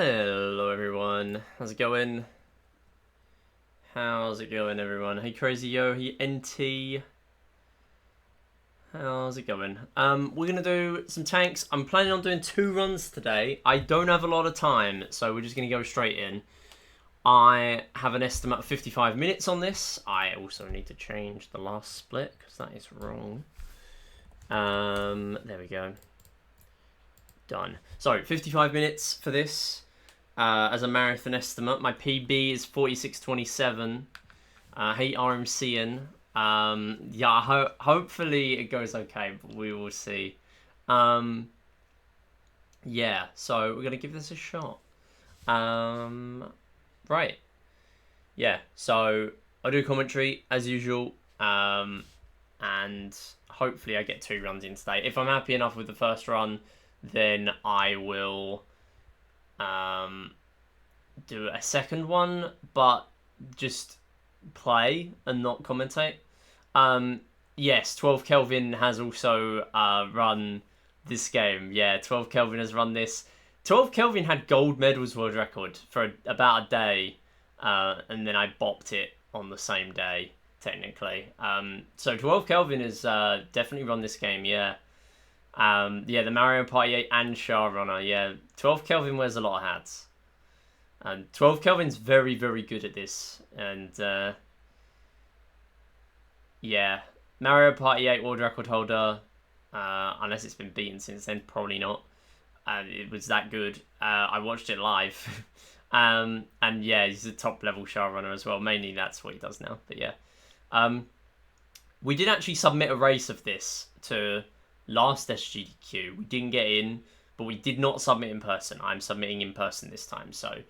Hello everyone, how's it going? How's it going everyone? Hey Crazy Yo, hey NT. How's it going? We're gonna do some tanks. I'm planning on doing 2 runs today. I don't have a lot of time, so we're just gonna go straight in. I have an estimate of 55 minutes on this. I also need to change the last split because that is wrong. There we go. Done. So 55 minutes for this. As a marathon estimate, my PB is 46:27. Hey RMCN. Yeah, hopefully it goes okay, but we will see. Yeah, so we're gonna give this a shot. Right. Yeah, so I do commentary as usual, and hopefully I get 2 runs in today. If I'm happy enough with the first run, then I will do a second one, but just play and not commentate. Yes, 12 Kelvin has also run this game. Yeah, 12 Kelvin has run this. 12 Kelvin had gold medals world record for about a day, and then I bopped it on the same day, technically. So 12 Kelvin has definitely run this game, yeah. Yeah, the Mario Party 8 and Shah Runner, yeah. 12 Kelvin wears a lot of hats. And 12 Kelvin's very, very good at this. And, yeah. Mario Party 8 world record holder, unless it's been beaten since then, probably not. It was that good. I watched it live. And yeah, he's a top level Shah Runner as well. Mainly that's what he does now, but yeah. We did actually submit a race of this to last SGDQ. We didn't get in, but we did not submit in person. I'm submitting in person this time, so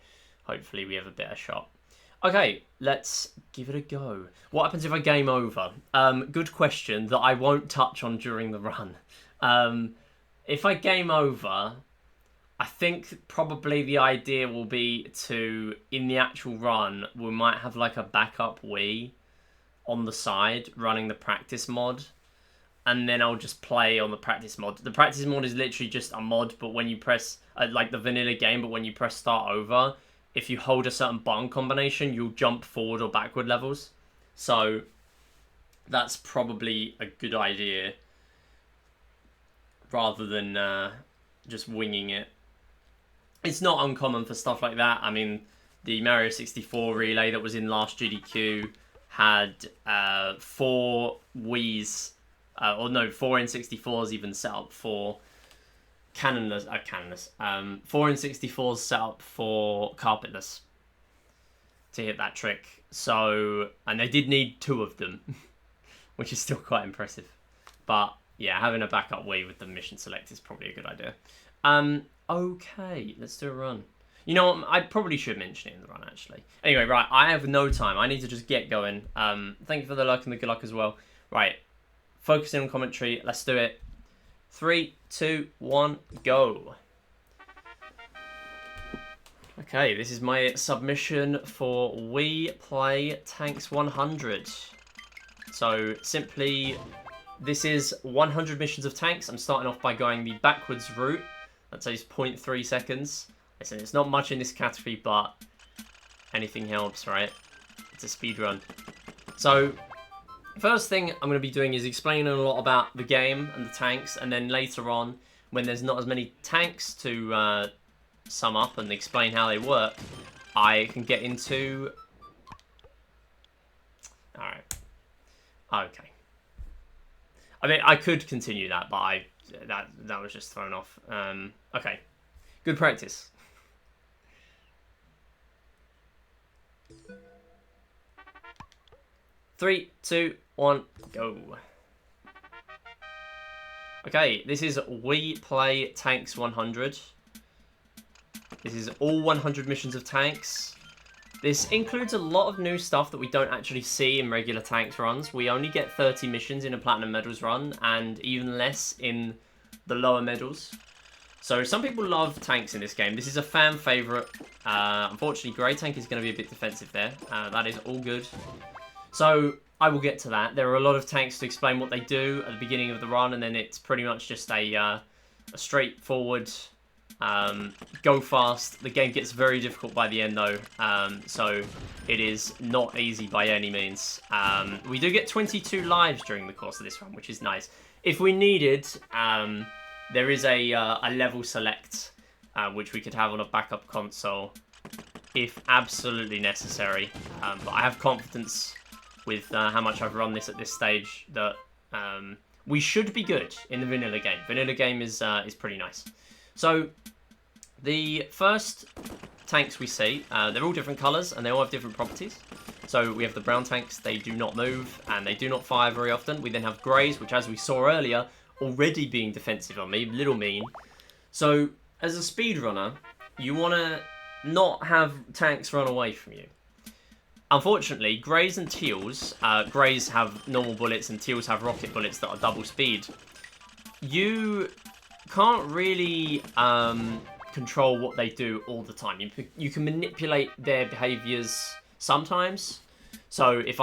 hopefully we have a better shot. Okay, let's give it a go. What happens if I game over? Good question that I won't touch on during the run. If I game over, I think probably the idea will be to, in the actual run, we might have like a backup Wii on the side running the practice mod. And then I'll just play on the practice mod. The practice mod is literally just a mod, but when you press, like the vanilla game, but when you press start over, if you hold a certain button combination, you'll jump forward or backward levels. So that's probably a good idea, rather than just winging it. It's not uncommon for stuff like that. I mean, the Mario 64 relay that was in last GDQ had 4 Wii's, 4 N64s even set up for canonless, 4 N64s set up for carpetless to hit that trick. So, and they did need 2 of them, which is still quite impressive. But yeah, having a backup Wii with the mission select is probably a good idea. Okay, let's do a run. You know what, I probably should mention it in the run, actually. Anyway, right, I have no time. I need to just get going. Thank you for the luck and the good luck as well. Right, focusing on commentary. Let's do it. 3, 2, 1, go. Okay, this is my submission for Wii Play Tanks 100. So, simply, this is 100 missions of tanks. I'm starting off by going the backwards route. That takes 0.3 seconds. Listen, it's not much in this category, but anything helps, right? It's a speed run. So, first thing I'm going to be doing is explaining a lot about the game and the tanks, and then later on, when there's not as many tanks to sum up and explain how they work, I can get into... Alright. Okay. I mean, I could continue that, but that was just thrown off. Okay. Good practice. Three, 2, 1, go. Okay, this is Wii Play Tanks 100. This is all 100 missions of tanks. This includes a lot of new stuff that we don't actually see in regular tanks runs. We only get 30 missions in a Platinum Medals run, and even less in the lower medals. So some people love tanks in this game. This is a fan favourite. Unfortunately, Grey Tank is going to be a bit defensive there. That is all good. So I will get to that. There are a lot of tanks to explain what they do at the beginning of the run, and then it's pretty much just a straightforward Go fast. The game gets very difficult by the end though, so it is not easy by any means. We do get 22 lives during the course of this run, which is nice. If we needed, there is a level select, which we could have on a backup console if absolutely necessary. But I have confidence with how much I've run this at this stage that we should be good in the vanilla game. Vanilla game is pretty nice. So the first tanks we see, they're all different colours and they all have different properties. So we have the brown tanks, they do not move and they do not fire very often. We then have greys, which as we saw earlier, already being defensive on me, little mean. So as a speedrunner, you want to not have tanks run away from you. Unfortunately, greys and teals, greys have normal bullets and teals have rocket bullets that are double speed. You can't really control what they do all the time. You can manipulate their behaviors sometimes. So if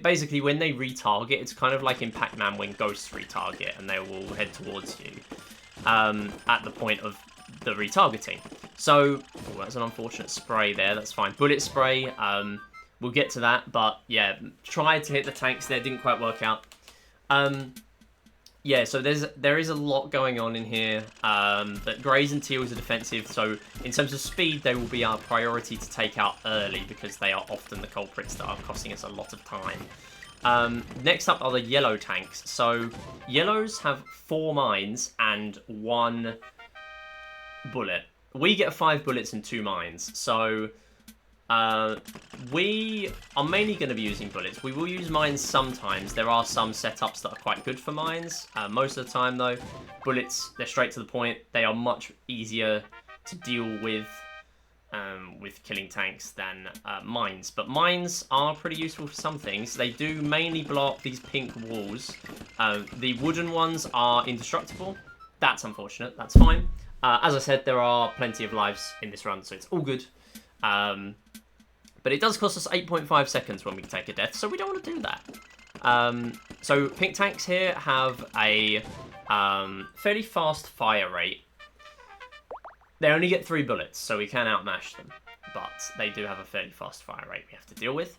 basically when they retarget, it's kind of like in Pac-Man when ghosts retarget and they will head towards you at the point of the retargeting. So that's an unfortunate spray there. That's fine. Bullet spray. We'll get to that, but yeah, tried to hit the tanks there, didn't quite work out. Yeah, so there is a lot going on in here. But greys and teals are defensive, so in terms of speed, they will be our priority to take out early because they are often the culprits that are costing us a lot of time. Next up are the yellow tanks. So yellows have 4 mines and 1 bullet. We get 5 bullets and 2 mines, so we are mainly going to be using bullets. We will use mines sometimes. There are some setups that are quite good for mines. Most of the time, though, bullets, they're straight to the point. They are much easier to deal with killing tanks than mines. But mines are pretty useful for some things. They do mainly blow up these pink walls. The wooden ones are indestructible. That's unfortunate. That's fine. As I said, there are plenty of lives in this run, so it's all good. But it does cost us 8.5 seconds when we take a death, so we don't want to do that. So pink tanks here have a fairly fast fire rate. They only get 3 bullets, so we can outmash them. But they do have a fairly fast fire rate we have to deal with.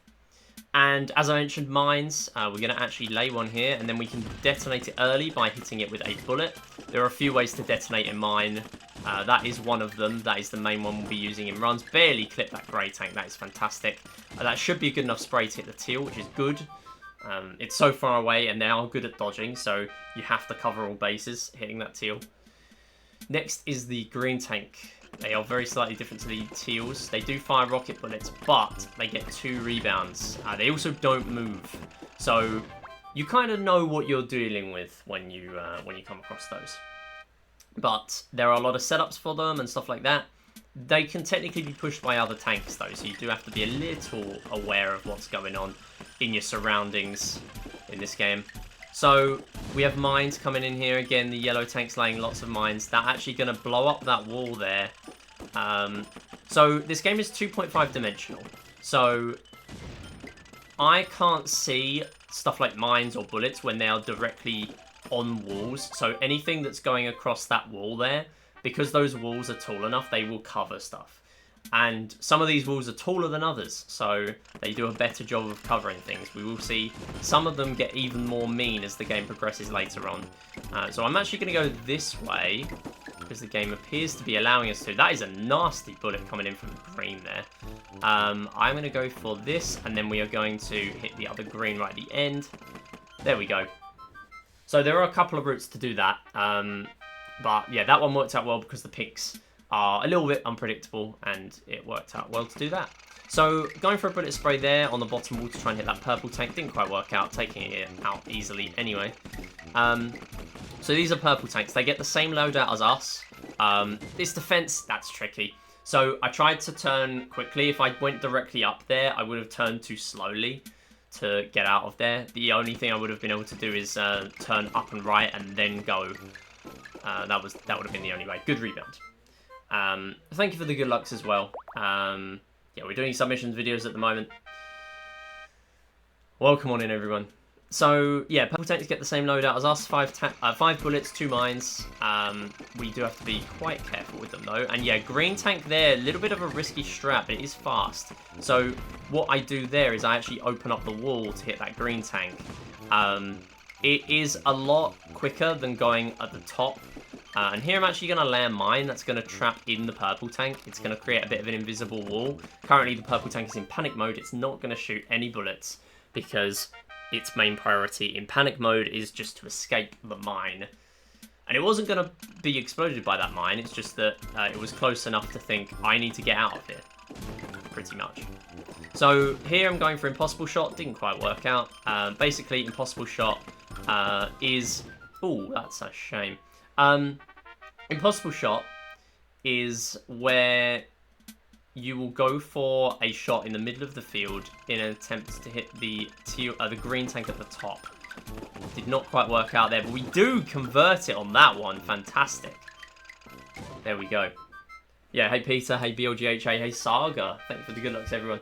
And as I mentioned, mines, we're going to actually lay one here, and then we can detonate it early by hitting it with a bullet. There are a few ways to detonate a mine. That is one of them. That is the main one we'll be using in runs. Barely clip that grey tank. That is fantastic. That should be a good enough spray to hit the teal, which is good. It's so far away, and they are good at dodging, so you have to cover all bases hitting that teal. Next is the green tank. They are very slightly different to the teals. They do fire rocket bullets, but they get 2 rebounds. They also don't move, so you kind of know what you're dealing with when you come across those. But there are a lot of setups for them and stuff like that. They can technically be pushed by other tanks though, so you do have to be a little aware of what's going on in your surroundings in this game. So we have mines coming in here. Again, the yellow tank's laying lots of mines. They're actually going to blow up that wall there. So this game is 2.5 dimensional. So I can't see stuff like mines or bullets when they are directly on walls. So anything that's going across that wall there, because those walls are tall enough, they will cover stuff. And some of these walls are taller than others, so they do a better job of covering things. We will see some of them get even more mean as the game progresses later on. So I'm actually going to go this way, because the game appears to be allowing us to. That is a nasty bullet coming in from the green there. I'm going to go for this, and then we are going to hit the other green right at the end. There we go. So there are a couple of routes to do that. But yeah, that one worked out well because the pinks are a little bit unpredictable, and it worked out well to do that. So going for a bullet spray there on the bottom wall to try and hit that purple tank didn't quite work out, taking it out easily anyway. So these are purple tanks. They get the same loadout as us. This defense, that's tricky. So I tried to turn quickly. If I went directly up there, I would have turned too slowly to get out of there. The only thing I would have been able to do is turn up and right and then go. That would have been the only way. Good rebound. Thank you for the good lucks as well. Yeah, we're doing submissions videos at the moment. Welcome on in, everyone. So yeah, purple tanks get the same loadout as us. 5 bullets, 2 mines. We do have to be quite careful with them though. And yeah, green tank there, a little bit of a risky strat, but it is fast. So what I do there is I actually open up the wall to hit that green tank. It is a lot quicker than going at the top. And here I'm actually going to lay a mine that's going to trap in the purple tank. It's going to create a bit of an invisible wall. Currently the purple tank is in panic mode. It's not going to shoot any bullets because its main priority in panic mode is just to escape the mine. And it wasn't going to be exploded by that mine. It's just that it was close enough to think, I need to get out of here. Pretty much. So here I'm going for impossible shot. Didn't quite work out. Basically, impossible shot is... Ooh, that's a shame. Impossible shot is where you will go for a shot in the middle of the field in an attempt to hit the green tank at the top. Did not quite work out there, but we do convert it on that one. Fantastic. There we go. Yeah, hey Peter, hey BLGHA, hey Saga. Thanks for the good looks, everyone.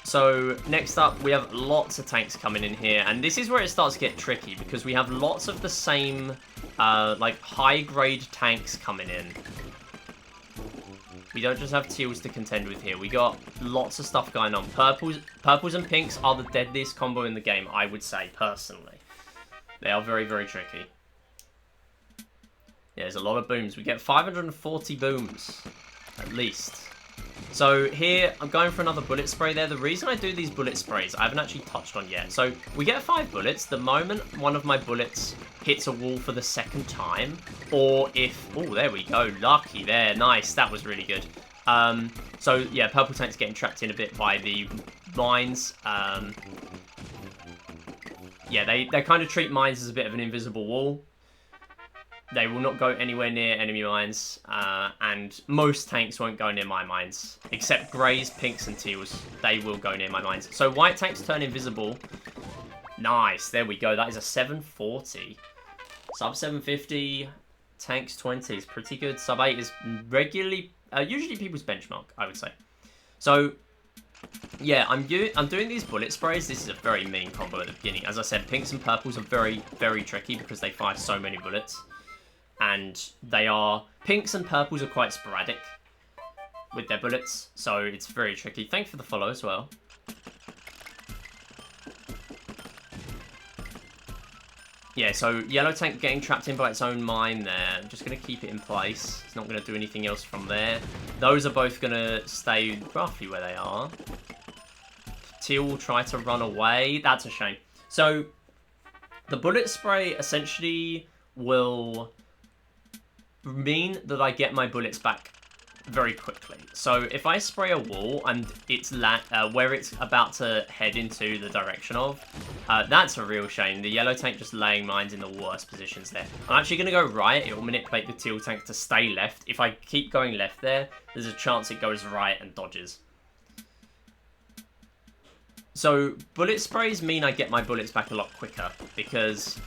So next up, we have lots of tanks coming in here, and this is where it starts to get tricky because we have lots of the same, like high-grade tanks coming in. We don't just have teals to contend with here. We got lots of stuff going on. Purples and pinks are the deadliest combo in the game, I would say personally. They are very, very tricky. Yeah, there's a lot of booms. We get 540 booms, at least. So here, I'm going for another bullet spray there. The reason I do these bullet sprays, I haven't actually touched on yet. So we get 5 bullets. The moment one of my bullets hits a wall for the second time, or if... Oh, there we go. Lucky there. Nice. That was really good. So yeah, purple tank's getting trapped in a bit by the mines. Yeah, they kind of treat mines as a bit of an invisible wall. They will not go anywhere near enemy mines, and most tanks won't go near my mines, except greys, pinks, and teals. They will go near my mines. So white tanks turn invisible. Nice, there we go. That is a 740. Sub 750, tanks 20 is pretty good. Sub 8 is regularly, usually people's benchmark, I would say. So yeah, I'm doing these bullet sprays. This is a very mean combo at the beginning. As I said, pinks and purples are very, very tricky because they fire so many bullets. And they are... Pinks and purples are quite sporadic with their bullets, so it's very tricky. Thanks for the follow as well. Yeah, so yellow tank getting trapped in by its own mine there. I'm just going to keep it in place. It's not going to do anything else from there. Those are both going to stay roughly where they are. Teal will try to run away. That's a shame. So the bullet spray essentially will mean that I get my bullets back very quickly. So if I spray a wall and it's where it's about to head into the direction of, that's a real shame. The yellow tank just laying mines in the worst positions there. I'm actually going to go right. It will manipulate the teal tank to stay left. If I keep going left there, there's a chance it goes right and dodges. So bullet sprays mean I get my bullets back a lot quicker because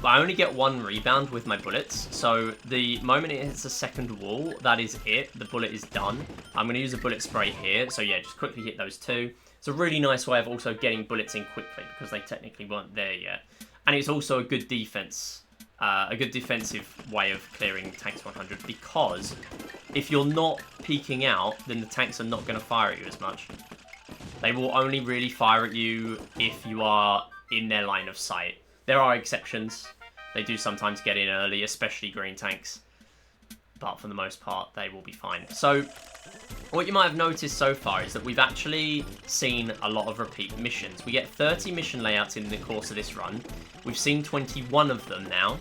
I only get 1 rebound with my bullets, so the moment it hits the second wall, that is it. The bullet is done. I'm going to use a bullet spray here, so yeah, just quickly hit those 2. It's a really nice way of also getting bullets in quickly, because they technically weren't there yet. And it's also a good defense, a good defensive way of clearing tanks 100, because if you're not peeking out, then the tanks are not going to fire at you as much. They will only really fire at you if you are in their line of sight. There are exceptions. They do sometimes get in early, especially green tanks. But for the most part, they will be fine. So, what you might have noticed so far is that we've actually seen a lot of repeat missions. We get 30 mission layouts in the course of this run. We've seen 21 of them now.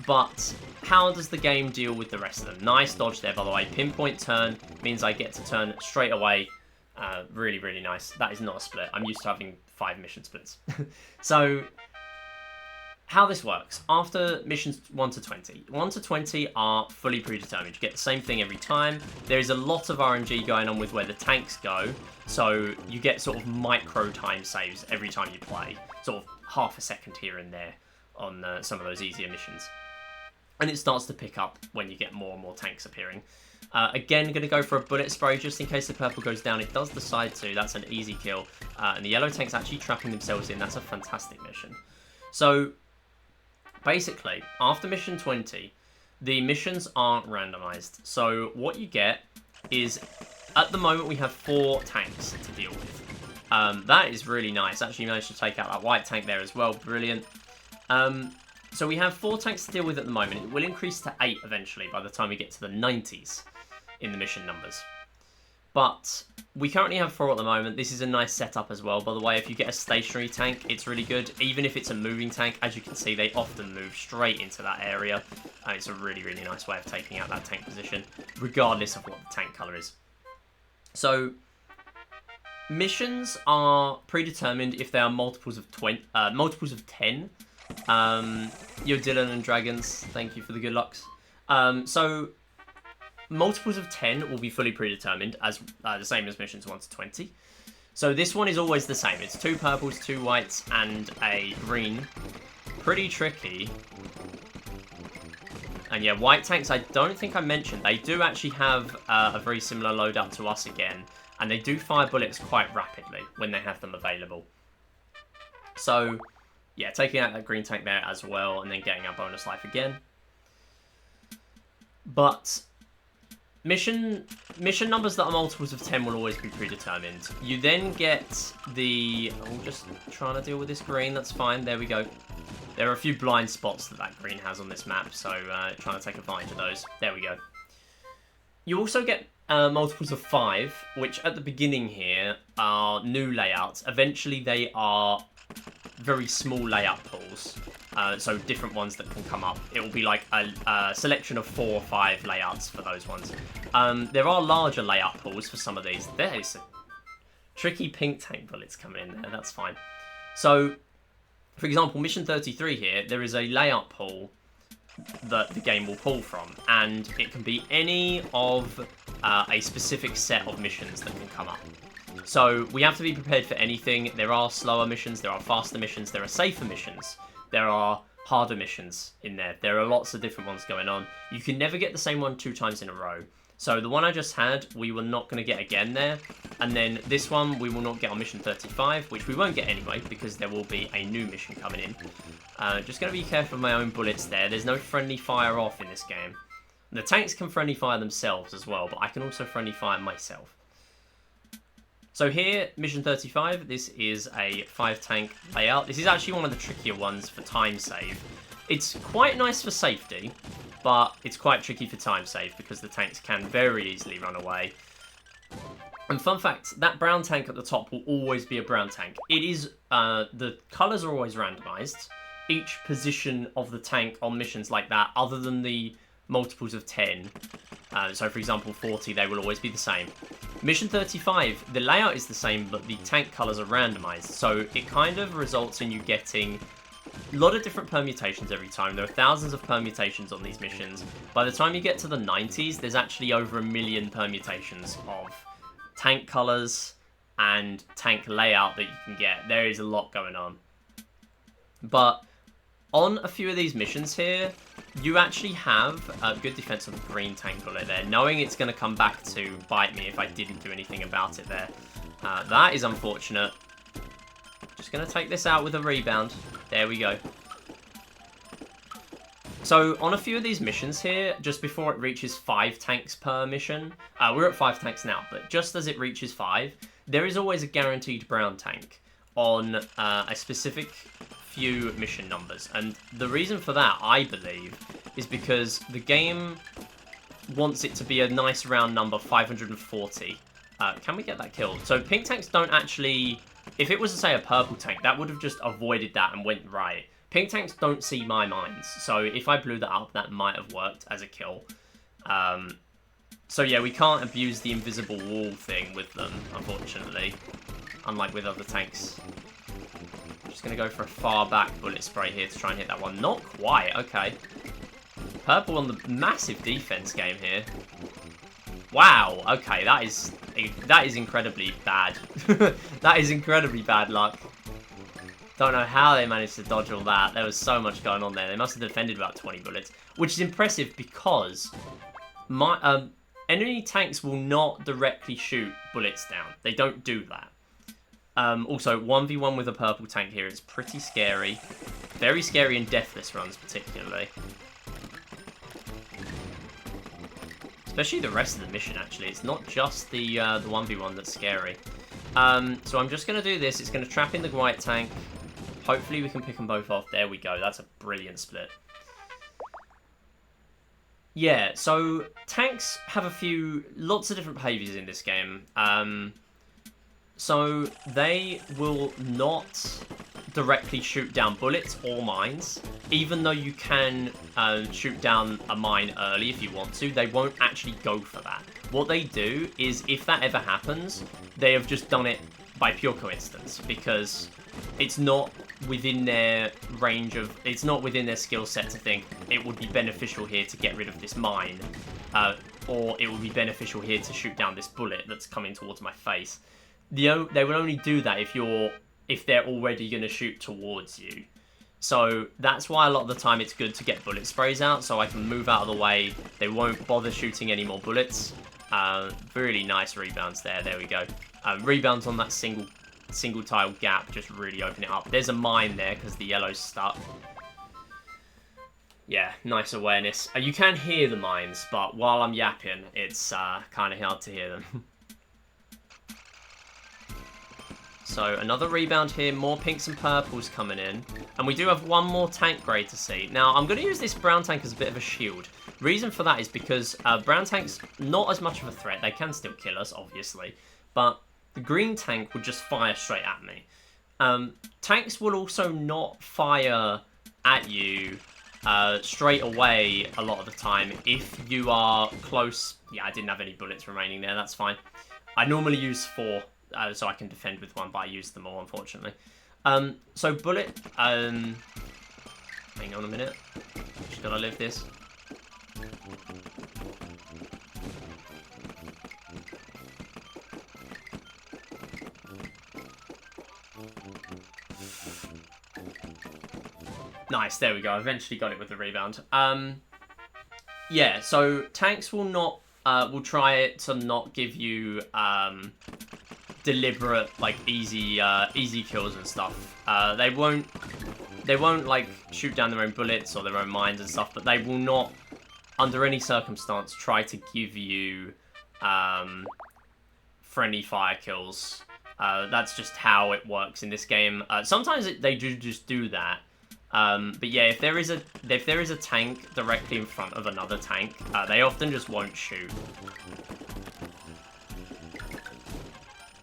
But how does the game deal with the rest of them? Nice dodge there, by the way. Pinpoint turn means I get to turn straight away. Really, really nice. That is not a split. I'm used to having 5 mission splits. So how this works, after missions 1 to 20. 1 to 20 are fully predetermined. You get the same thing every time. There is a lot of RNG going on with where the tanks go, so you get sort of micro time saves every time you play. Sort of half a second here and there on some of those easier missions. And it starts to pick up when you get more and more tanks appearing. Again, going to go for a bullet spray just in case the purple goes down. It does decide to. That's an easy kill. And the yellow tank's actually trapping themselves in. That's a fantastic mission. So, basically, after mission 20, the missions aren't randomized. So, what you get is, at the moment, we have 4 tanks to deal with. That is really nice. Actually managed to take out that white tank there as well. Brilliant. So we have 4 tanks to deal with at the moment. It will increase to 8 eventually by the time we get to the 90s in the mission numbers. But we currently have 4 at the moment. This is a nice setup as well. By the way, if you get a stationary tank, it's really good. Even if it's a moving tank, as you can see, they often move straight into that area. And it's a really, really nice way of taking out that tank position, regardless of what the tank colour is. So, missions are predetermined if they are multiples of 10. Yo, Dylan and Dragons, thank you for the good lucks. So, multiples of 10 will be fully predetermined, as the same as missions 1 to 20. So this one is always the same. It's 2 purples, 2 whites, and a green. Pretty tricky. And yeah, white tanks, I don't think I mentioned. They do actually have a very similar loadout to us again. And they do fire bullets quite rapidly when they have them available. So, yeah, taking out that green tank there as well, and then getting our bonus life again. But mission numbers that are multiples of 10 will always be predetermined. You then get the... I'm just trying to deal with this green, that's fine, there we go. There are a few blind spots that green has on this map, so trying to take advantage of those. There we go. You also get multiples of 5, which at the beginning here are new layouts. Eventually they are very small layout pools, so different ones that can come up. It will be like a selection of 4 or 5 layouts for those ones. There are larger layout pools for some of these. There is some tricky pink tank bullets coming in there, that's fine. So, for example, mission 33 here, there is a layout pool that the game will pull from, and it can be any of a specific set of missions that can come up. So we have to be prepared for anything. There are slower missions, there are faster missions, there are safer missions, there are harder missions in there. There are lots of different ones going on. You can never get the same one 2 times in a row. So the one I just had, we were not going to get again there. And then this one, we will not get on mission 35, which we won't get anyway, because there will be a new mission coming in. Just going to be careful of my own bullets there. There's no friendly fire off in this game. The tanks can friendly fire themselves as well, but I can also friendly fire myself. So here, mission 35, this is a 5-tank layout. This is actually one of the trickier ones for time save. It's quite nice for safety, but it's quite tricky for time save because the tanks can very easily run away. And fun fact, that brown tank at the top will always be a brown tank. It is, the colours are always randomised. Each position of the tank on missions like that, other than the multiples of 10, so for example 40, they will always be the same. Mission 35, the layout is the same, but the tank colours are randomised, so it kind of results in you getting a lot of different permutations every time. There are thousands of permutations on these missions. By the time you get to the 90s, there's actually over 1 million permutations of tank colours and tank layout that you can get. There is a lot going on. But on a few of these missions here, you actually have a good defense of the green tank bullet there, knowing it's going to come back to bite me if I didn't do anything about it there. That is unfortunate. Just going to take this out with a rebound. There we go. So, on a few of these missions here, just before it reaches 5 tanks per mission, we're at 5 tanks now, but just as it reaches 5, there is always a guaranteed brown tank on a specific few mission numbers. And the reason for that, I believe, is because the game wants it to be a nice round number, 540. Can we get that killed? So, pink tanks don't actually... If it was, to say, a purple tank, that would have just avoided that and went right. Pink tanks don't see my mines, so if I blew that up, that might have worked as a kill. So yeah, we can't abuse the invisible wall thing with them, unfortunately, unlike with other tanks. I'm just going to go for a far back bullet spray here to try and hit that one. Not quite, okay. Purple on the massive defense game here. Wow, okay, that is incredibly bad. That is incredibly bad luck. Don't know how they managed to dodge all that. There was so much going on there. They must have defended about 20 bullets, which is impressive because enemy tanks will not directly shoot bullets down. They don't do that. Also, 1v1 with a purple tank here is pretty scary. Very scary in deathless runs, particularly. Especially the rest of the mission, actually. It's not just the 1v1 that's scary. So I'm just going to do this. It's going to trap in the white tank. Hopefully we can pick them both off. There we go. That's a brilliant split. Yeah, so tanks have lots of different behaviours in this game. So they will not directly shoot down bullets or mines, even though you can shoot down a mine early if you want to. They won't actually go for that. What they do is, if that ever happens, they have just done it by pure coincidence, because it's not within their range of, it's not within their skill set to think it would be beneficial here to get rid of this mine, or it would be beneficial here to shoot down this bullet that's coming towards my face. They will only do that if they're already going to shoot towards you. So that's why a lot of the time it's good to get bullet sprays out, so I can move out of the way. They won't bother shooting any more bullets. Really nice rebounds there. There we go. Rebounds on that single tile gap, just really open it up. There's a mine there because the yellow's stuck. Yeah, nice awareness. You can hear the mines, but while I'm yapping, it's kind of hard to hear them. So another rebound here, more pinks and purples coming in. And we do have one more tank grade to see. Now, I'm going to use this brown tank as a bit of a shield. Reason for that is because brown tanks, not as much of a threat. They can still kill us, obviously. But the green tank would just fire straight at me. Tanks will also not fire at you straight away a lot of the time if you are close. Yeah, I didn't have any bullets remaining there. That's fine. I normally use 4. So I can defend with 1, but I used them all, unfortunately. So bullet, hang on a minute. Just gotta live this. Nice, there we go. I eventually got it with the rebound. Yeah, so tanks will not, will try to not give you, deliberate, like, easy kills and stuff. They won't like shoot down their own bullets or their own mines and stuff, but they will not, under any circumstance, try to give you friendly fire kills. That's just how it works in this game. Sometimes they do just do that. But yeah, if there is a tank directly in front of another tank, they often just won't shoot.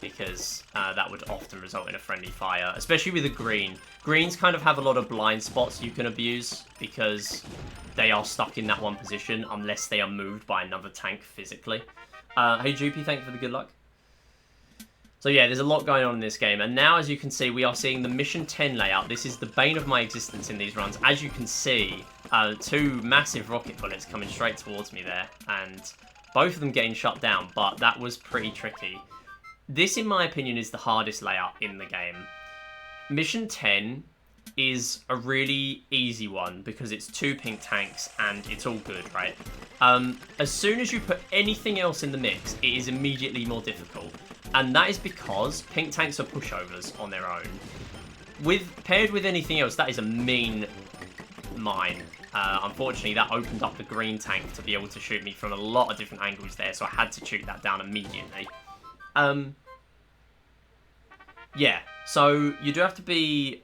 Because that would often result in a friendly fire, especially with a green. Greens kind of have a lot of blind spots you can abuse because they are stuck in that one position unless they are moved by another tank physically. Hey Droopy, thank you for the good luck. So yeah, there's a lot going on in this game, and now as you can see, we are seeing the Mission 10 layout. This is the bane of my existence in these runs. As you can see, 2 massive rocket bullets coming straight towards me there, and both of them getting shut down, but that was pretty tricky. This, in my opinion, is the hardest layout in the game. Mission 10 is a really easy one because it's 2 pink tanks and it's all good, right? As soon as you put anything else in the mix, it is immediately more difficult. And that is because pink tanks are pushovers on their own. Paired with anything else, that is a mean mine. Unfortunately, that opened up the green tank to be able to shoot me from a lot of different angles there, so I had to shoot that down immediately. Yeah, so you do have to be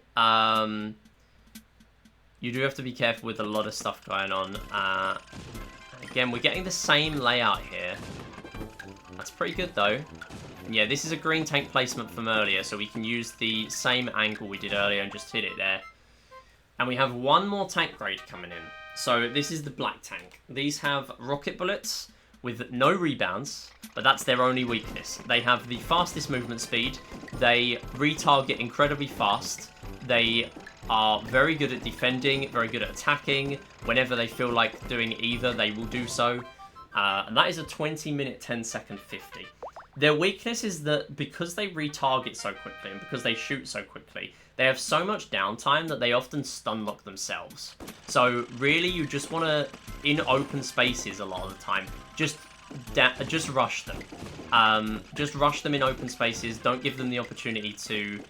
careful with a lot of stuff going on. Again, we're getting the same layout here. That's pretty good though. Yeah, this is a green tank placement from earlier, so we can use the same angle we did earlier and just hit it there. And we have one more tank grade coming in. So this is the black tank. These have rocket bullets with no rebounds, but that's their only weakness. They have the fastest movement speed. They retarget incredibly fast. They are very good at defending, very good at attacking. Whenever they feel like doing either, they will do so. And that is a 20-minute, 10-second 50. Their weakness is that because they retarget so quickly and because they shoot so quickly, they have so much downtime that they often stun lock themselves. So really, you just want to, in open spaces a lot of the time, just just rush them. Just rush them in open spaces. Don't give them the opportunity to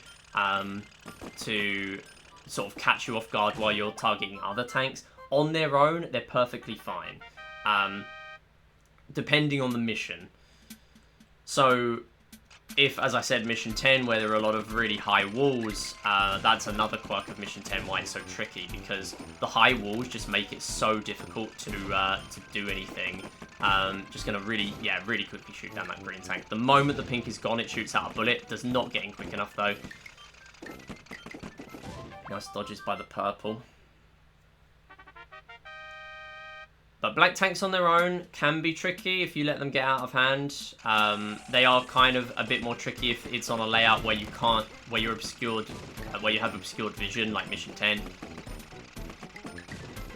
sort of catch you off guard while you're targeting other tanks. On their own, they're perfectly fine, depending on the mission. So, if, as I said, Mission 10, where there are a lot of really high walls, that's another quirk of Mission 10 why it's so tricky, because the high walls just make it so difficult to do anything. Just going to really quickly shoot down that green tank. The moment the pink is gone, it shoots out a bullet. Does not get in quick enough, though. Nice dodges by the purple. But black tanks on their own can be tricky if you let them get out of hand. They are kind of a bit more tricky if it's on a layout where you can't, where you're obscured, where you have obscured vision, like Mission 10.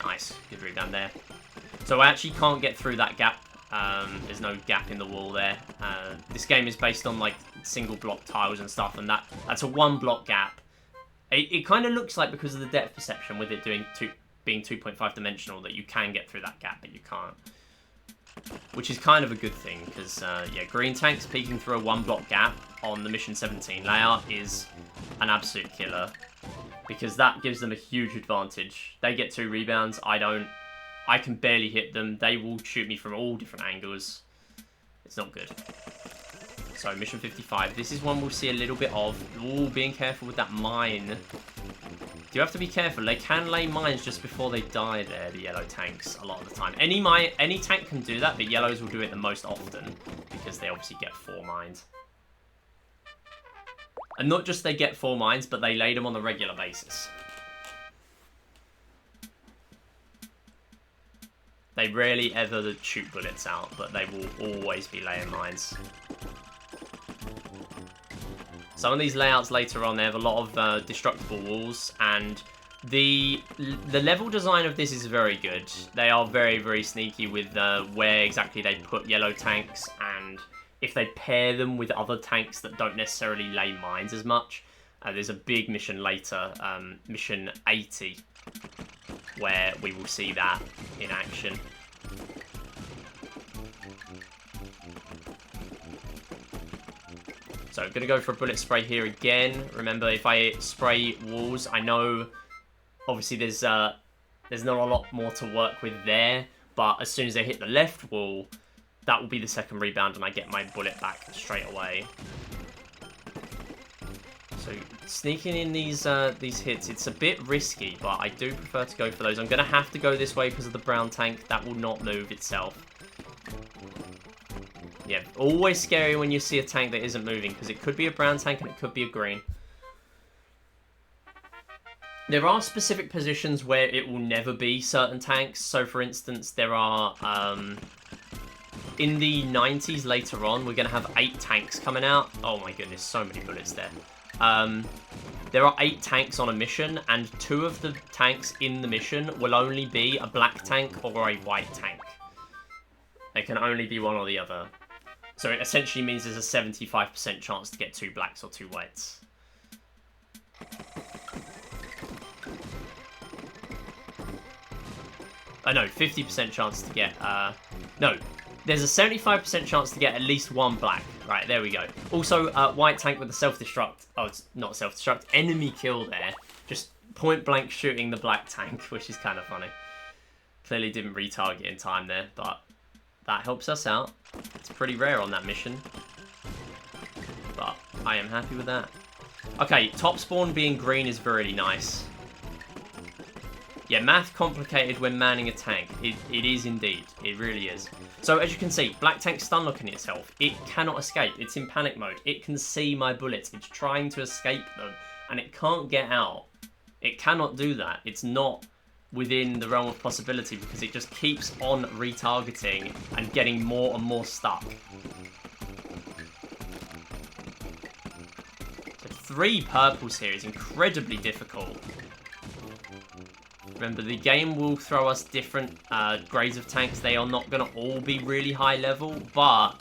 Nice, good rebound there. So I actually can't get through that gap. There's no gap in the wall there. This game is based on like single block tiles and stuff, and that's a 1 block gap. It kind of looks like, because of the depth perception with it being 2.5 dimensional, that you can get through that gap, but you can't. Which is kind of a good thing, because yeah, green tanks peeking through a 1 block gap on the Mission 17 layout is an absolute killer, because that gives them a huge advantage. They get 2 rebounds, I don't. I can barely hit them. They will shoot me from all different angles. It's not good. So, Mission 55. This is one we'll see a little bit of. Ooh, being careful with that mine. You have to be careful. They can lay mines just before they die there, the yellow tanks, a lot of the time. Any tank can do that, but yellows will do it the most often, because they obviously get 4 mines. And not just they get 4 mines, but they lay them on a regular basis. They rarely ever shoot bullets out, but they will always be laying mines. Some of these layouts later on, they have a lot of destructible walls, and the level design of this is very good. They are very, very sneaky with where exactly they put yellow tanks, and if they pair them with other tanks that don't necessarily lay mines as much. There's a big mission later, Mission 80, where we will see that in action. So I'm going to go for a bullet spray here again. Remember, if I spray walls, I know obviously there's not a lot more to work with there, but as soon as they hit the left wall, that will be the second rebound and I get my bullet back straight away. So sneaking in these hits, it's a bit risky, but I do prefer to go for those. I'm going to have to go this way because of the brown tank. That will not move itself. Yeah, always scary when you see a tank that isn't moving, because it could be a brown tank and it could be a green. There are specific positions where it will never be certain tanks. So, for instance, there are... in the 90s later on, we're going to have 8 tanks coming out. Oh my goodness, so many bullets there. There are 8 tanks on a mission, and 2 of the tanks in the mission will only be a black tank or a white tank. It can only be one or the other. So it essentially means there's a 75% chance to get 2 blacks or 2 whites. Oh no, 50% chance to get, no. There's a 75% chance to get at least 1 black. Right, there we go. Also, white tank with a self-destruct. Oh, it's not self-destruct. Enemy kill there. Just point blank shooting the black tank, which is kind of funny. Clearly didn't retarget in time there, but that helps us out. It's pretty rare on that mission, but I am happy with that. Okay, top spawn being green is really nice. Yeah, math complicated when manning a tank. It is indeed. It really is. So as you can see, black tank stun locking itself. It cannot escape. It's in panic mode. It can see my bullets. It's trying to escape them, and it can't get out. It cannot do that. It's not within the realm of possibility, because it just keeps on retargeting and getting more and more stuck. So 3 purples here is incredibly difficult. Remember, the game will throw us different grades of tanks. They are not going to all be really high level, but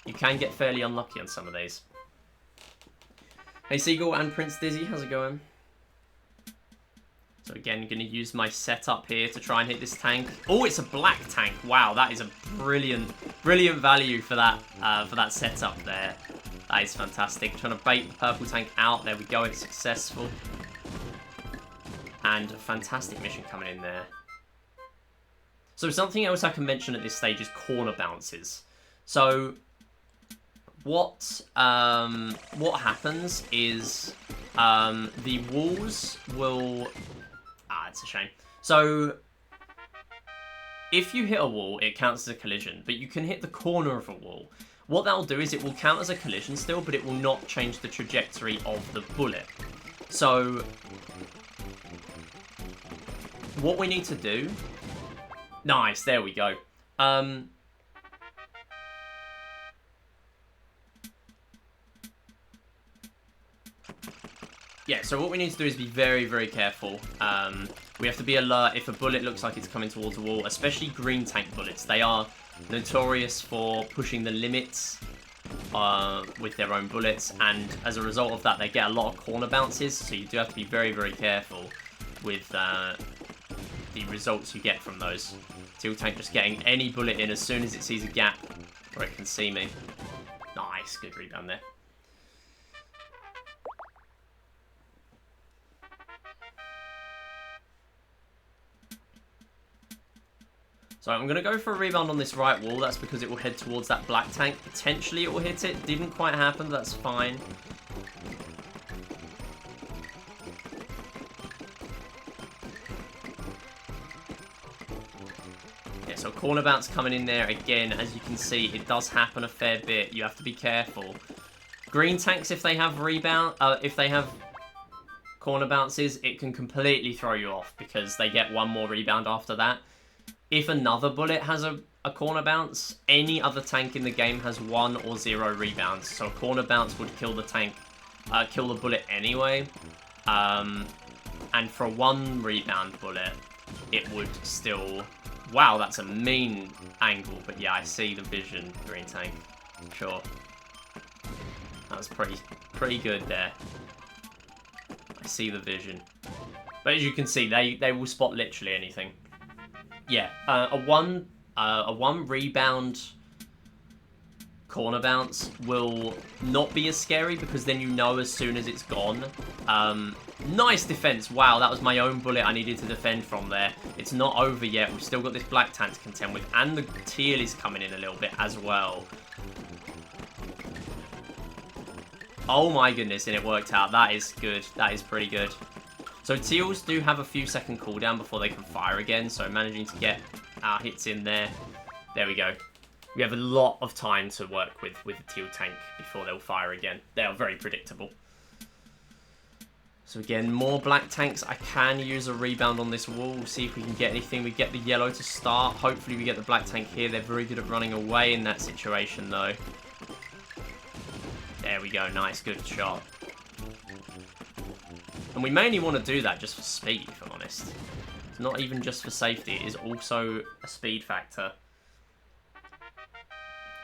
you can get fairly unlucky on some of these. Hey Seagull and Prince Dizzy, how's it going? So again, going to use my setup here to try and hit this tank. Oh, it's a black tank. Wow, that is a brilliant value for that setup there. That is fantastic. Trying to bait the purple tank out. There we go. It's successful. And a fantastic mission coming in there. So something else I can mention at this stage is corner bounces. So what happens is the walls will... it's a shame. So if you hit a wall, it counts as a collision, but you can hit the corner of a wall. What that'll do is it will count as a collision still, but it will not change the trajectory of the bullet. So what we need to do... Nice, there we go. Yeah, so what we need to do is be very careful. We have to be alert if a bullet looks like it's coming towards a wall, especially green tank bullets. They are notorious for pushing the limits with their own bullets, and as a result of that, they get a lot of corner bounces, so you do have to be very careful with the results you get from those. Teal tank just getting any bullet in as soon as it sees a gap where it can see me. Nice, good rebound there. So I'm going to go for a rebound on this right wall. That's because it will head towards that black tank. Potentially it will hit it. Didn't quite happen. That's fine. Yeah, so corner bounce coming in there. Again, as you can see, it does happen a fair bit. You have to be careful. Green tanks, if they have if they have corner bounces, it can completely throw you off because they get one more rebound after that. If another bullet has a corner bounce, any other tank in the game has 1 or 0 rebounds. So a corner bounce would kill the tank, kill the bullet anyway. And for a 1 rebound bullet, it would still... Wow, that's a mean angle. But yeah, I see the vision, green tank. Sure. That was pretty good there. I see the vision. But as you can see, they will spot literally anything. Yeah, a one rebound corner bounce will not be as scary because then you know as soon as it's gone. Nice defense. Wow, that was my own bullet I needed to defend from there. It's not over yet. We've still got this black tank to contend with, and the teal is coming in a little bit as well. Oh my goodness, and it worked out. That is good. That is pretty good. So teals do have a few second cooldown before they can fire again, so managing to get our hits in there. There we go. We have a lot of time to work with the teal tank before they'll fire again. They are very predictable. So again, more black tanks. I can use a rebound on this wall. We'll see if we can get anything. We get the yellow to start. Hopefully we get the black tank here. They're very good at running away in that situation though. There we go. Nice, good shot. And we mainly want to do that just for speed, if I'm honest. It's not even just for safety, it is also a speed factor.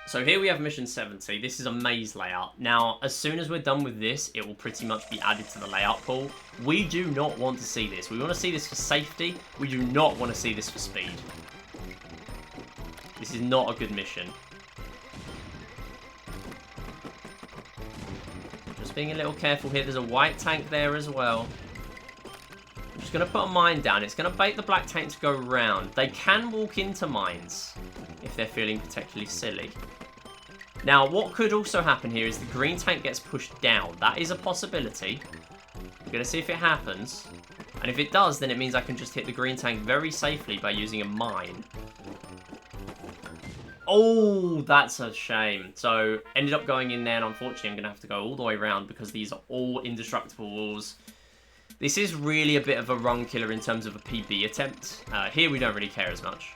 So here we have mission 70. This is a maze layout. Now, as soon as we're done with this, it will pretty much be added to the layout pool. We do not want to see this. We want to see this for safety. We do not want to see this for speed. This is not a good mission. Being a little careful here. There's a white tank there as well. I'm just going to put a mine down. It's going to bait the black tank to go round. They can walk into mines if they're feeling particularly silly. Now, what could also happen here is the green tank gets pushed down. That is a possibility. I'm going to see if it happens. And if it does, then it means I can just hit the green tank very safely by using a mine. Oh, that's a shame. So, ended up going in there, and unfortunately I'm going to have to go all the way around because these are all indestructible walls. This is really a bit of a run killer in terms of a PB attempt. Here we don't really care as much.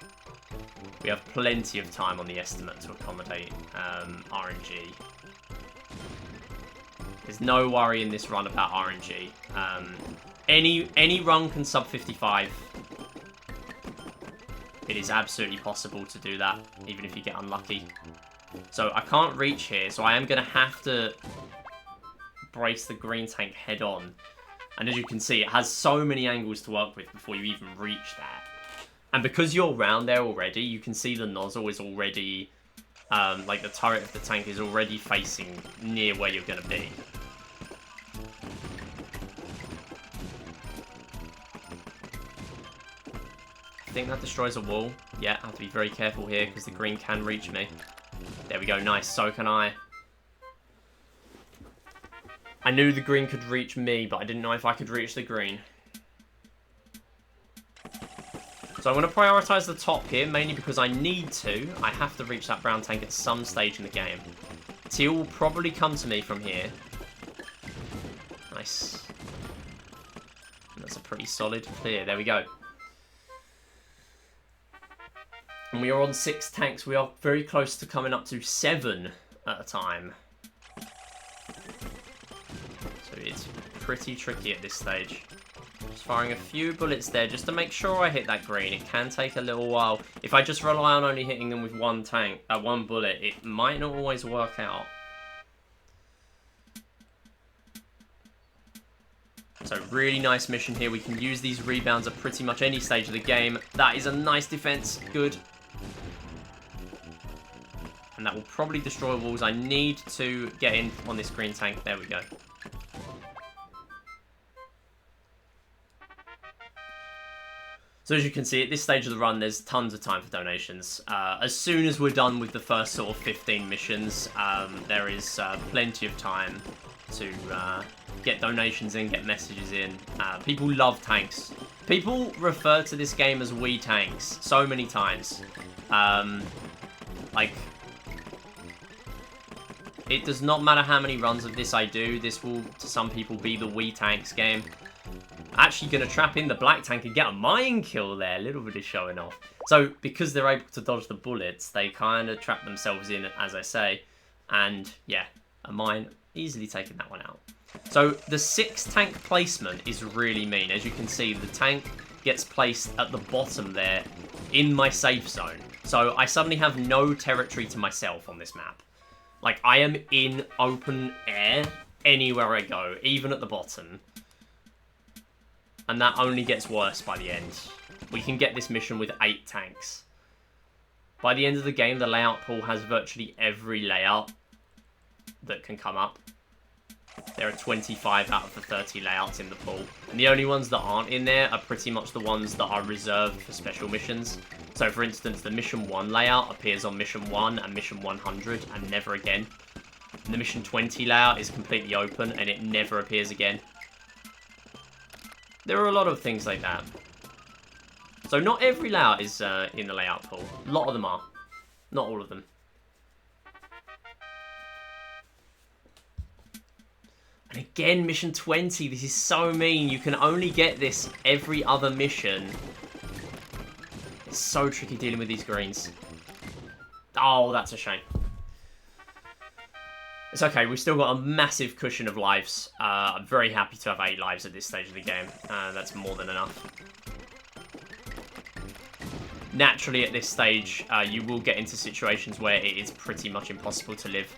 We have plenty of time on the estimate to accommodate RNG. There's no worry in this run about RNG. Any run can sub 55. It is absolutely possible to do that, even if you get unlucky. So I can't reach here, so I am going to have to brace the green tank head on. And as you can see, it has so many angles to work with before you even reach that. And because you're round there already, you can see the nozzle is already, like the turret of the tank is already facing near where you're going to be. I think that destroys a wall. Yeah, I have to be very careful here because the green can reach me. There we go, nice. So can I. I knew the green could reach me, but I didn't know if I could reach the green. So I'm going to prioritise the top here, mainly because I need to. I have to reach that brown tank at some stage in the game. Teal will probably come to me from here. Nice. And that's a pretty solid clear. There we go. And we are on 6 tanks. We are very close to coming up to 7 at a time. So it's pretty tricky at this stage. Just firing a few bullets there just to make sure I hit that green. It can take a little while. If I just rely on only hitting them with one bullet, it might not always work out. So really nice mission here. We can use these rebounds at pretty much any stage of the game. That is a nice defense. Good. And that will probably destroy walls. I need to get in on this green tank. There we go. So as you can see, at this stage of the run, there's tons of time for donations. As soon as we're done with the first sort of 15 missions, there is plenty of time to get donations in, get messages in. People love tanks. People refer to this game as Wii Tanks so many times. Like, it does not matter how many runs of this I do, this will, to some people, be the Wii Tanks game. Actually going to trap in the black tank and get a mine kill there. A little bit of showing off. So, because they're able to dodge the bullets, they kind of trap themselves in, as I say. And, yeah, a mine, easily taking that one out. So, the 6 tank placement is really mean. As you can see, the tank gets placed at the bottom there in my safe zone. So, I suddenly have no territory to myself on this map. Like, I am in open air anywhere I go, even at the bottom. And that only gets worse by the end. We can get this mission with 8 tanks. By the end of the game, the layout pool has virtually every layout that can come up. There are 25 out of the 30 layouts in the pool. And the only ones that aren't in there are pretty much the ones that are reserved for special missions. So, for instance, the Mission 1 layout appears on Mission 1 and Mission 100 and never again. And the Mission 20 layout is completely open and it never appears again. There are a lot of things like that. So not every layout is in the layout pool. A lot of them are. Not all of them. And again, Mission 20. This is so mean. You can only get this every other mission. It's so tricky dealing with these greens. Oh, that's a shame. It's okay, we've still got a massive cushion of lives. I'm very happy to have 8 lives at this stage of the game. That's more than enough. Naturally, at this stage, you will get into situations where it is pretty much impossible to live.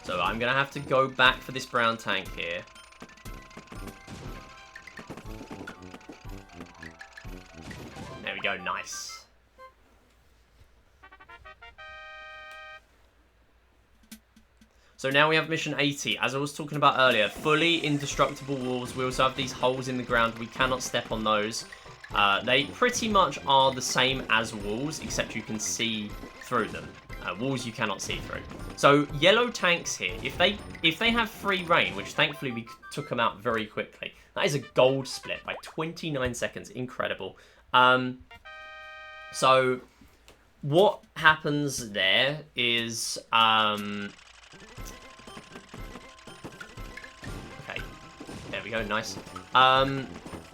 So I'm going to have to go back for this brown tank here. There we go, nice. So now we have mission 80. As I was talking about earlier, fully indestructible walls. We also have these holes in the ground. We cannot step on those. They pretty much are the same as walls, except you can see through them. Walls you cannot see through. So yellow tanks here, if they have free reign, which thankfully we took them out very quickly, that is a gold split by 29 seconds. Incredible. So what happens there is okay, there we go, nice.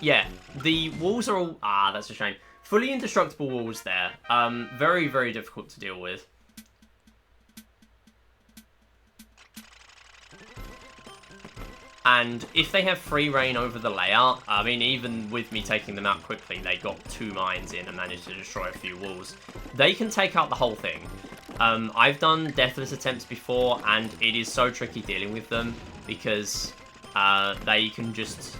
Yeah, the walls are all that's a shame. Fully indestructible walls there. Very, very difficult to deal with. And if they have free reign over the layout, I mean, even with me taking them out quickly, they got 2 mines in and managed to destroy a few walls. They can take out the whole thing. I've done deathless attempts before, and it is so tricky dealing with them because they can just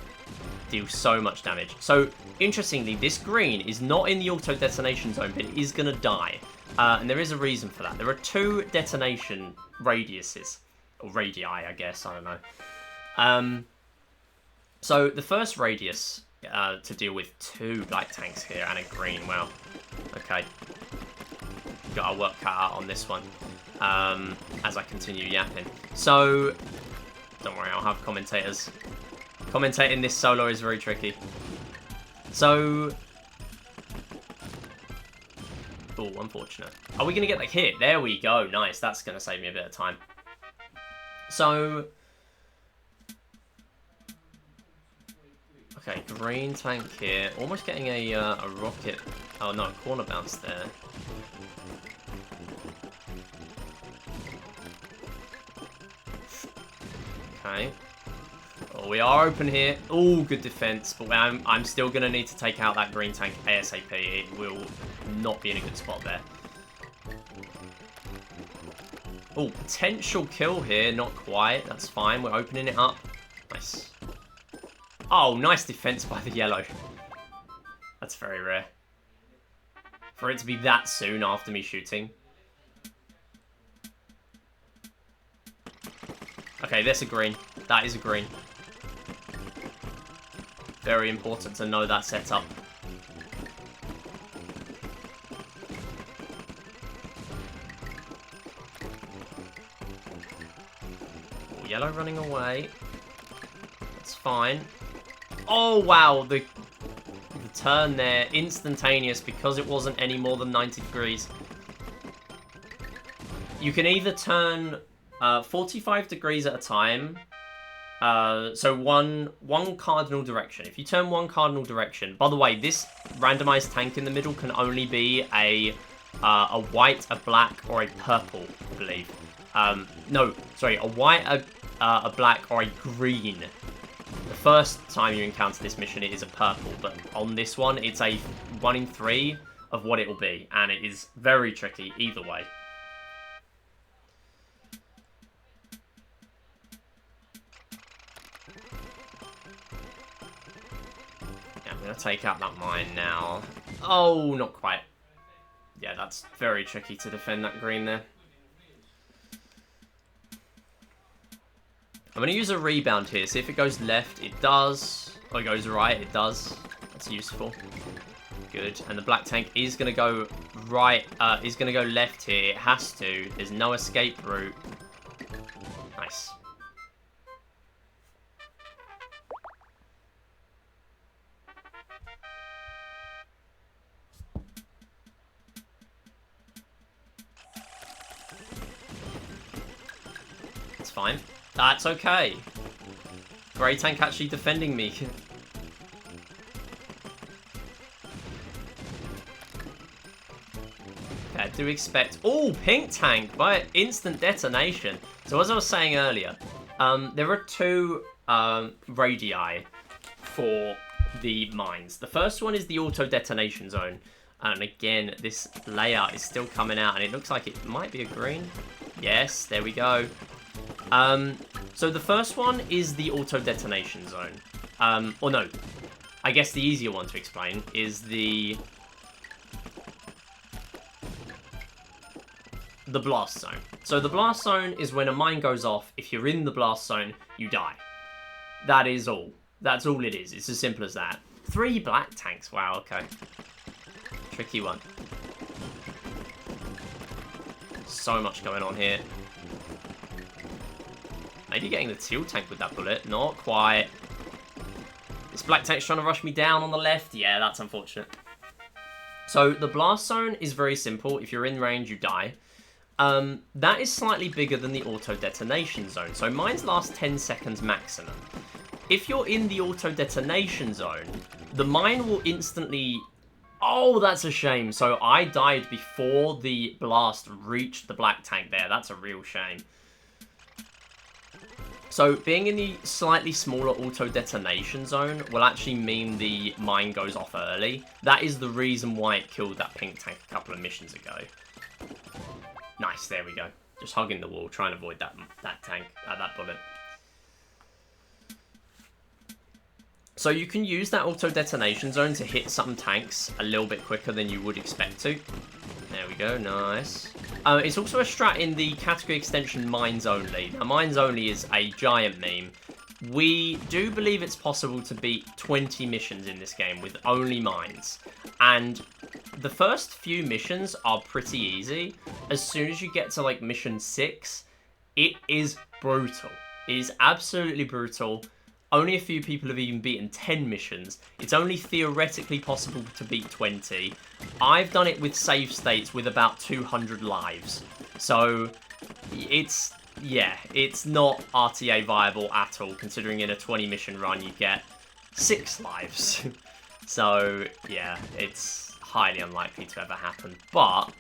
deal so much damage. So, interestingly, this green is not in the auto detonation zone, but it is going to die. And there is a reason for that. There are 2 detonation radiuses. Or radii, I guess, I don't know. So the first radius to deal with 2 black tanks here and a green. Well, okay. Got our work cut out on this one as I continue yapping. So, don't worry, I'll have commentators. Commentating this solo is very tricky. So, oh, unfortunate. Are we going to get the hit? There we go. Nice. That's going to save me a bit of time. So, okay, green tank here. Almost getting a rocket. Oh no, corner bounce there. Okay. Oh, we are open here. Oh, good defense, but I'm still going to need to take out that green tank ASAP. It will not be in a good spot there. Oh, potential kill here. Not quite. That's fine. We're opening it up. Nice. Oh, nice defense by the yellow. That's very rare. For it to be that soon after me shooting. Okay, there's a green. That is a green. Very important to know that setup. Oh, yellow running away. That's fine. Oh, wow. The turn there, instantaneous because it wasn't any more than 90 degrees. You can either turn 45 degrees at a time. So one cardinal direction. If you turn one cardinal direction, by the way, this randomized tank in the middle can only be a white, a black, or a purple, I believe. No, sorry, a white, a black, or a green. The first time you encounter this mission, it is a purple, but on this one, it's a 1 in 3 of what it will be, and it is very tricky either way. I'm going to take out that mine now. Oh, not quite. Yeah, that's very tricky to defend that green there. I'm going to use a rebound here. See if it goes left. It does. Or it goes right. It does. That's useful. Good. And the black tank is going to go right. Is going to go left here. It has to. There's no escape route. Nice. It's fine. That's okay. Grey tank actually defending me. Okay, I do expect... Oh, pink tank by instant detonation. So as I was saying earlier, there are 2 radii for the mines. The first one is the auto detonation zone. And again, this layout is still coming out, and it looks like it might be a green. Yes, there we go. So the first one is the auto detonation zone. Or no, I guess the easier one to explain is the blast zone. So the blast zone is when a mine goes off. If you're in the blast zone, you die. That is all. That's all it is. It's as simple as that. 3 black tanks. Wow, okay. Tricky one. So much going on here. Maybe getting the teal tank with that bullet. Not quite. This black tank's trying to rush me down on the left. Yeah, that's unfortunate. So the blast zone is very simple. If you're in range, you die. That is slightly bigger than the auto detonation zone. So mines last 10 seconds maximum. If you're in the auto detonation zone, the mine will instantly... Oh, that's a shame. So I died before the blast reached the black tank there. That's a real shame. So being in the slightly smaller auto-detonation zone will actually mean the mine goes off early. That is the reason why it killed that pink tank a couple of missions ago. Nice, there we go. Just hugging the wall, trying to avoid that tank, that bullet. So you can use that auto-detonation zone to hit some tanks a little bit quicker than you would expect to. There we go, nice. It's also a strat in the category extension Mines Only. Now, Mines Only is a giant meme. We do believe it's possible to beat 20 missions in this game with only mines. And the first few missions are pretty easy. As soon as you get to, like, mission 6, it is brutal. It is absolutely brutal. Only a few people have even beaten 10 missions. It's only theoretically possible to beat 20. I've done it with save states with about 200 lives. So, it's not RTA viable at all, considering in a 20 mission run you get 6 lives. So, yeah, it's highly unlikely to ever happen, but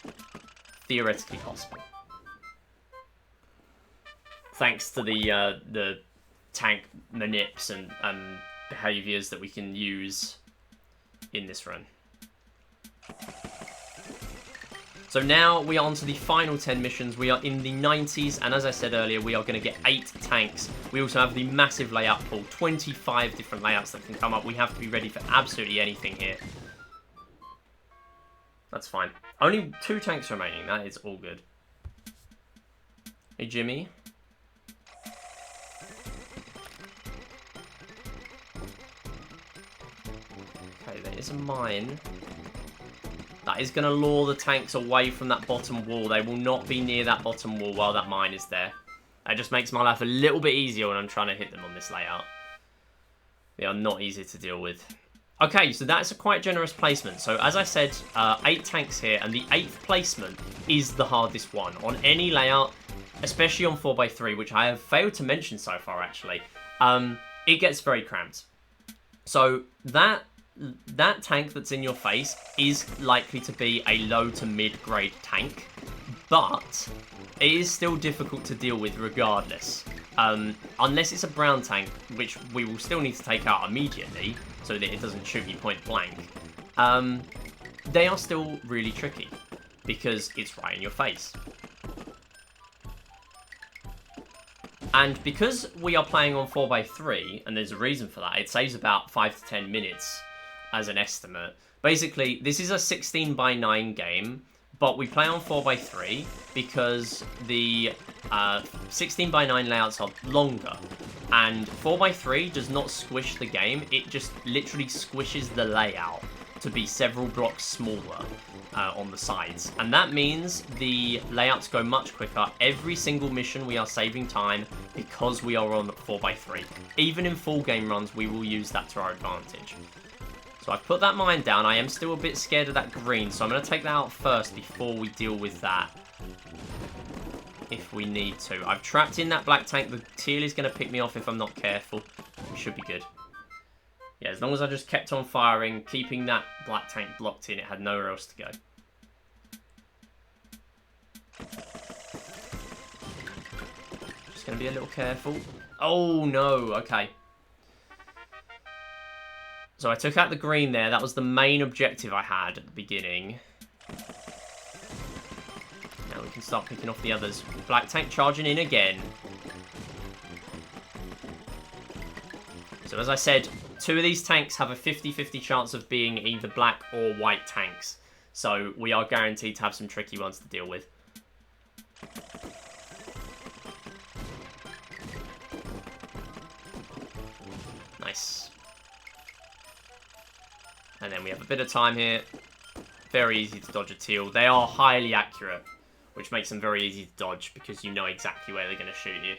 theoretically possible. Thanks to the tank manips and behaviors that we can use in this run. So now we are on to the final 10 missions. We are in the 90s, and as I said earlier, we are going to get 8 tanks. We also have the massive layout pool, 25 different layouts that can come up. We have to be ready for absolutely anything here. That's fine. Only 2 tanks remaining. That is all good. Hey, Jimmy. Okay, there is a mine. That is going to lure the tanks away from that bottom wall. They will not be near that bottom wall while that mine is there. That just makes my life a little bit easier when I'm trying to hit them on this layout. They are not easy to deal with. Okay, so that's a quite generous placement. So as I said, 8 tanks here, and the 8th placement is the hardest one. On any layout, especially on 4x3, which I have failed to mention so far, actually, it gets very cramped. So that tank that's in your face is likely to be a low to mid-grade tank, but it is still difficult to deal with regardless. Unless it's a brown tank, which we will still need to take out immediately, so that it doesn't shoot you point blank. They are still really tricky, because it's right in your face. And because we are playing on 4x3, and there's a reason for that, it saves about 5 to 10 minutes as an estimate. Basically, this is a 16x9 game, but we play on 4x3 because the 16x9 layouts are longer, and 4x3 does not squish the game, it just literally squishes the layout to be several blocks smaller on the sides. And that means the layouts go much quicker. Every single mission we are saving time because we are on 4x3. Even in full game runs, we will use that to our advantage. So I've put that mine down. I am still a bit scared of that green, so I'm going to take that out first before we deal with that, if we need to. I've trapped in that black tank. The teal is going to pick me off if I'm not careful. We should be good. Yeah, as long as I just kept on firing, keeping that black tank blocked in, it had nowhere else to go. Just going to be a little careful. Oh, no. Okay. So I took out the green there. That was the main objective I had at the beginning. Now we can start picking off the others. Black tank charging in again. So as I said, 2 of these tanks have a 50-50 chance of being either black or white tanks. So we are guaranteed to have some tricky ones to deal with. Nice. And then we have a bit of time here. Very easy to dodge a teal. They are highly accurate, which makes them very easy to dodge because you know exactly where they're going to shoot you.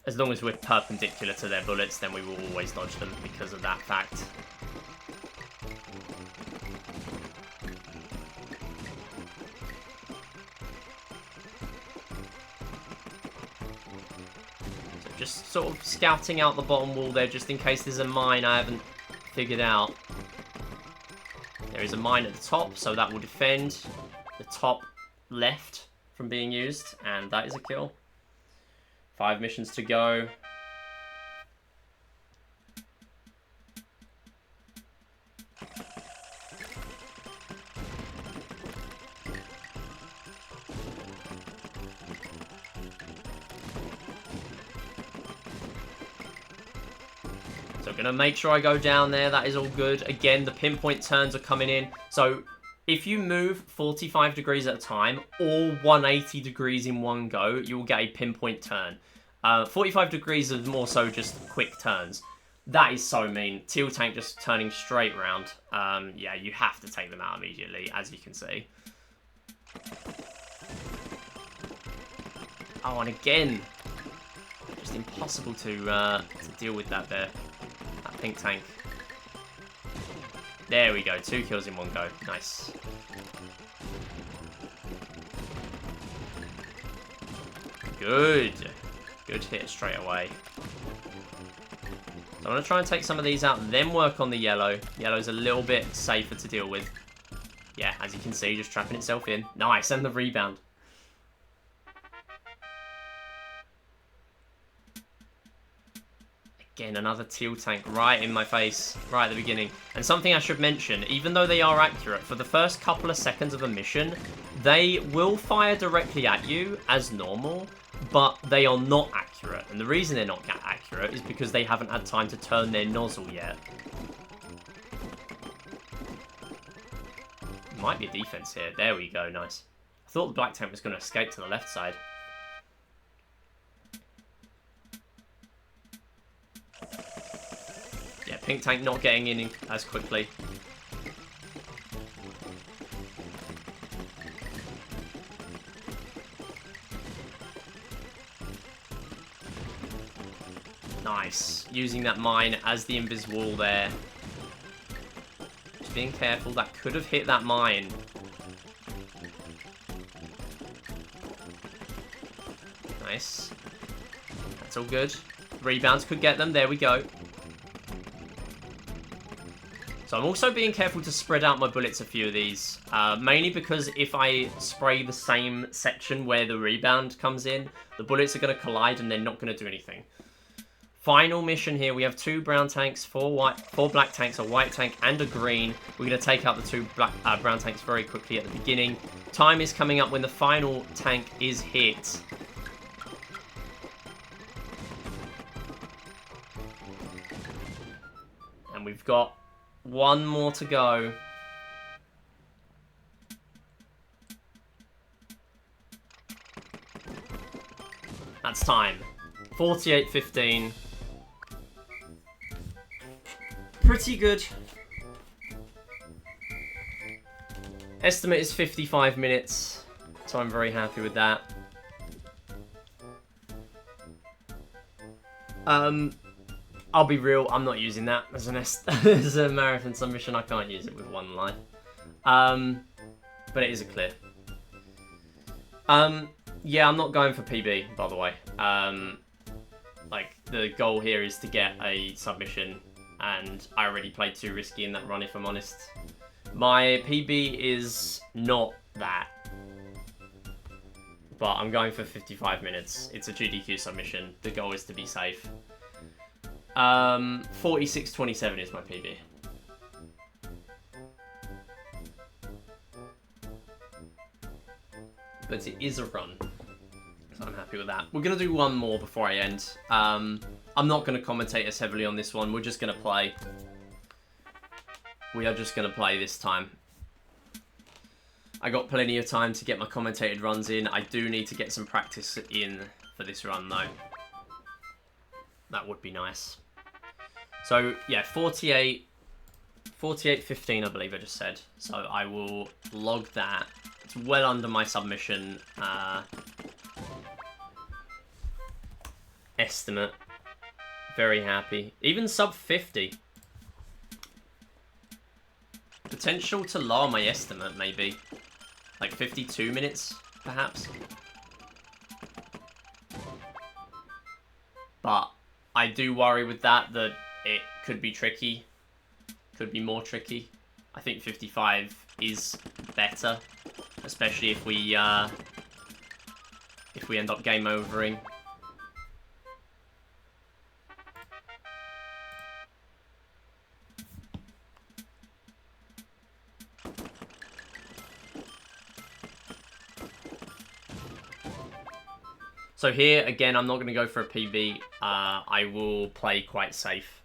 As long as we're perpendicular to their bullets, then we will always dodge them because of that fact. So just sort of scouting out the bottom wall there, just in case there's a mine I haven't figured out. There is a mine at the top, so that will defend the top left from being used, and that is a kill. 5 missions to go. So I'm going to make sure I go down there. That is all good. Again, the pinpoint turns are coming in. So if you move 45 degrees at a time, or 180 degrees in one go, you will get a pinpoint turn. 45 degrees is more so just quick turns. That is so mean. Teal tank just turning straight around. Yeah, you have to take them out immediately, as you can see. Oh, and again, just impossible to deal with that there. That pink tank. There we go. 2 kills in one go. Nice. Good. Good hit straight away. So I'm going to try and take some of these out and then work on the yellow. Yellow's a little bit safer to deal with. Yeah, as you can see, just trapping itself in. Nice, and the rebound. Again, another teal tank right in my face, right at the beginning. And something I should mention, even though they are accurate, for the first couple of seconds of a mission, they will fire directly at you as normal, but they are not accurate. And the reason they're not accurate is because they haven't had time to turn their nozzle yet. Might be a defense here. There we go, nice. I thought the black tank was going to escape to the left side. Yeah, pink tank not getting in as quickly. Nice. Using that mine as the invis wall there. Just being careful. That could have hit that mine. Nice. That's all good. Rebounds could get them. There we go. So I'm also being careful to spread out my bullets a few of these. Mainly because if I spray the same section where the rebound comes in, the bullets are going to collide and they're not going to do anything. Final mission here. We have 2 brown tanks, 4 black tanks, a white tank, and a green. We're going to take out the 2 brown tanks very quickly at the beginning. Time is coming up when the final tank is hit. And we've got 1 more to go. That's time. 48:15. Pretty good. Estimate is 55 minutes, so I'm very happy with that. I'll be real, I'm not using that as as a marathon submission. I can't use it with 1 line. But it is a clear. Yeah, I'm not going for PB, by the way. Like, the goal here is to get a submission, and I already played too risky in that run, if I'm honest. My PB is not that. But I'm going for 55 minutes. It's a GDQ submission. The goal is to be safe. 46:27 is my PB. But it is a run. So I'm happy with that. We're going to do 1 more before I end. I'm not going to commentate as heavily on this one. We're just going to play. We are just going to play this time. I got plenty of time to get my commentated runs in. I do need to get some practice in for this run, though. That would be nice. So, yeah, 48:15, I believe I just said. So I will log that. It's well under my submission estimate. Very happy. Even sub 50. Potential to lower my estimate, maybe. Like 52 minutes, perhaps. But I do worry with that it could be tricky. Could be more tricky. I think 55 is better. Especially if we we end up game overing. So here, again, I'm not going to go for a PB. I will play quite safe.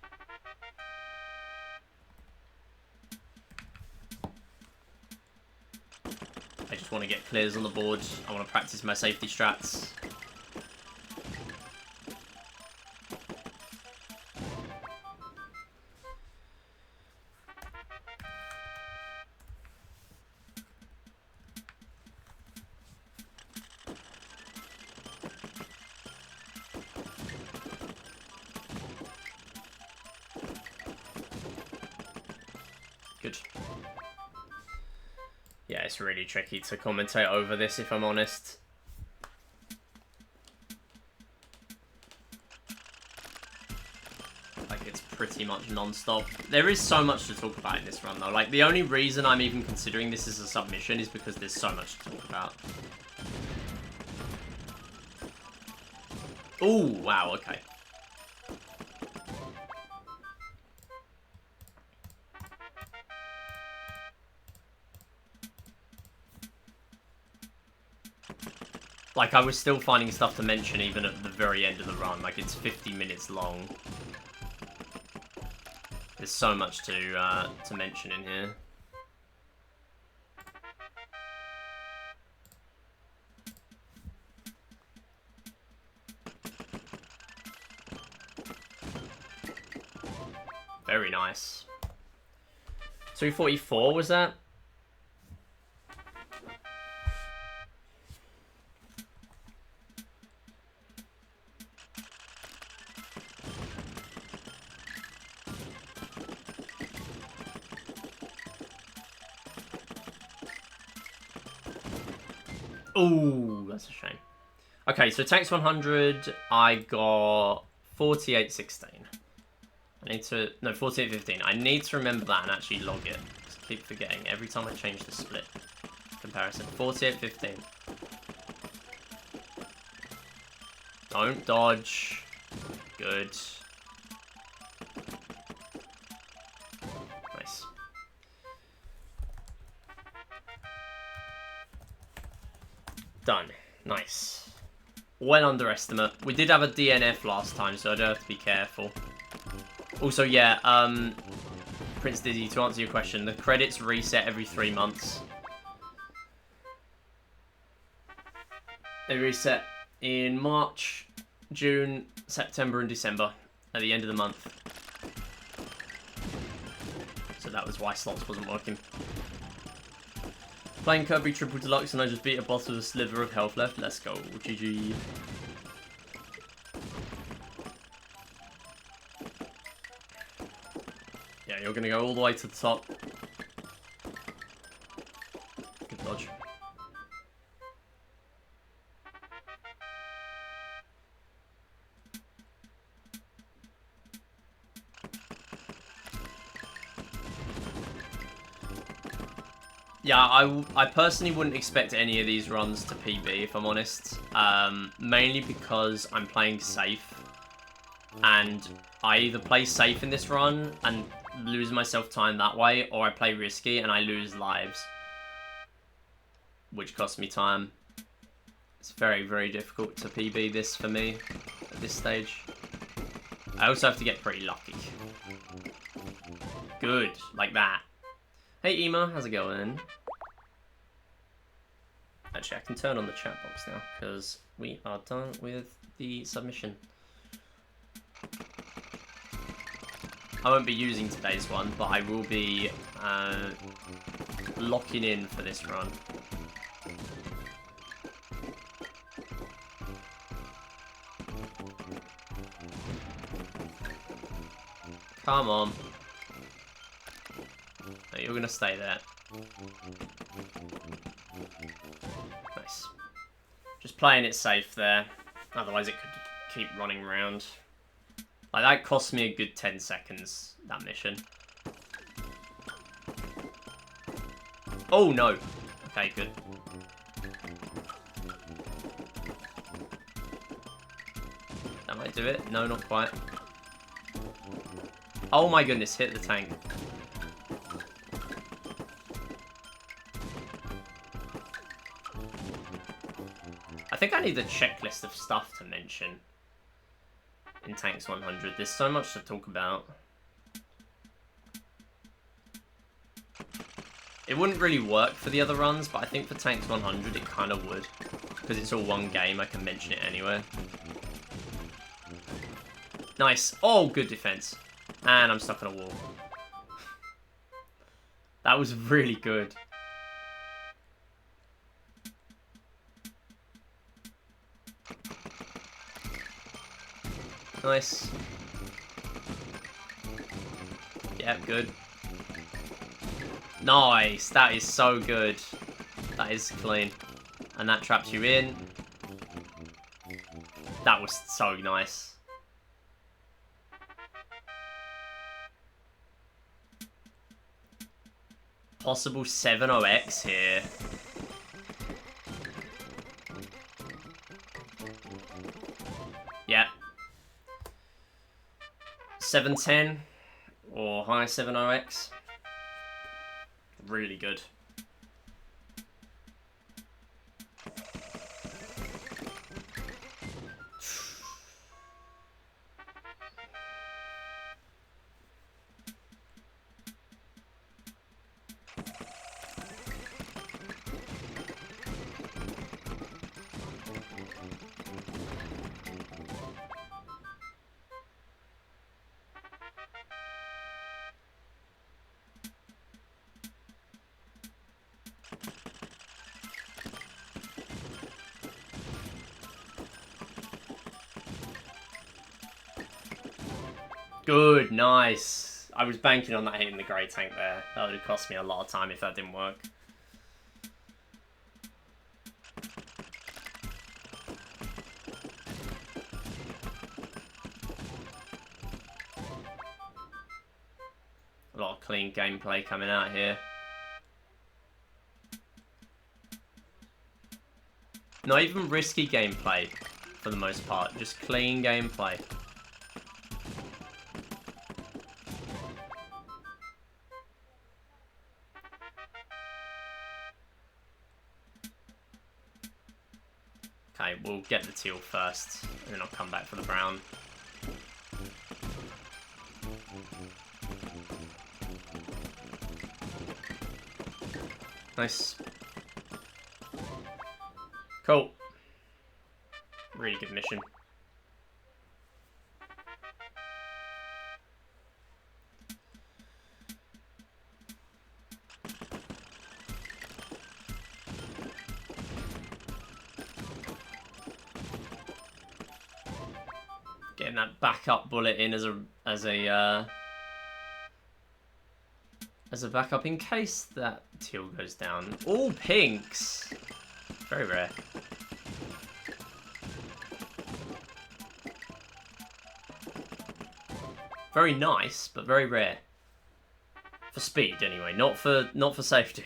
I just want to get clears on the board. I want to practice my safety strats. Good. Yeah, it's really tricky to commentate over this, if I'm honest. Like, it's pretty much non-stop. There is so much to talk about in this run, though. Like, the only reason I'm even considering this as a submission is because there's so much to talk about. Ooh, wow, okay. Like, I was still finding stuff to mention even at the very end of the run. Like, it's 50 minutes long. There's so much to mention in here. Very nice. 244 was that? Ooh, that's a shame. Okay, so tax 100, I got 4816. I need to, no, 4815. I need to remember that and actually log it. Just keep forgetting every time I change the split comparison. 4815. Don't dodge. Good. Nice. Done. Nice. Well underestimate. We did have a DNF last time, so I do have to be careful. Also, yeah, Prince Dizzy, to answer your question, the credits reset every 3 months. They reset in March, June, September, and December at the end of the month. So that was why slots wasn't working. Playing Kirby Triple Deluxe and I just beat a boss with a sliver of health left. Let's go. GG. Yeah, you're going to go all the way to the top. Good dodge. Yeah, I personally wouldn't expect any of these runs to PB, if I'm honest. Mainly because I'm playing safe. And I either play safe in this run and lose myself time that way, or I play risky and I lose lives. Which costs me time. It's very, very difficult to PB this for me at this stage. I also have to get pretty lucky. Good, like that. Hey Ema, how's it going? Actually, I can turn on the chat box now, because we are done with the submission. I won't be using today's one, but I will be locking in for this run. Come on. No, you're going to stay there. Nice. Just playing it safe there. Otherwise it could keep running around. Like, that cost me a good 10 seconds, that mission. Oh, no. Okay, good. Can I do it? No, not quite. Oh my goodness, hit the tank. I think I need a checklist of stuff to mention in Tanks 100. There's so much to talk about. It wouldn't really work for the other runs, but I think for Tanks 100 it kind of would. Because it's all one game, I can mention it anywhere. Nice. Oh, good defense. And I'm stuck on a wall. That was really good. Nice. Yeah, good. Nice. That is so good. That is clean. And that traps you in. That was so nice. Possible 7-0x here. Yeah. 710 or high 7-0x. Really good. Good, nice. I was banking on that hitting the grey tank there. That would have cost me a lot of time if that didn't work. A lot of clean gameplay coming out here. Not even risky gameplay for the most part, just clean gameplay. Okay, we'll get the teal first, and then I'll come back for the brown. Nice. Cool. Really good mission. Getting that backup bullet in as a backup in case that teal goes down. All pinks. Very rare. Very nice, but very rare. For speed, anyway, not for safety.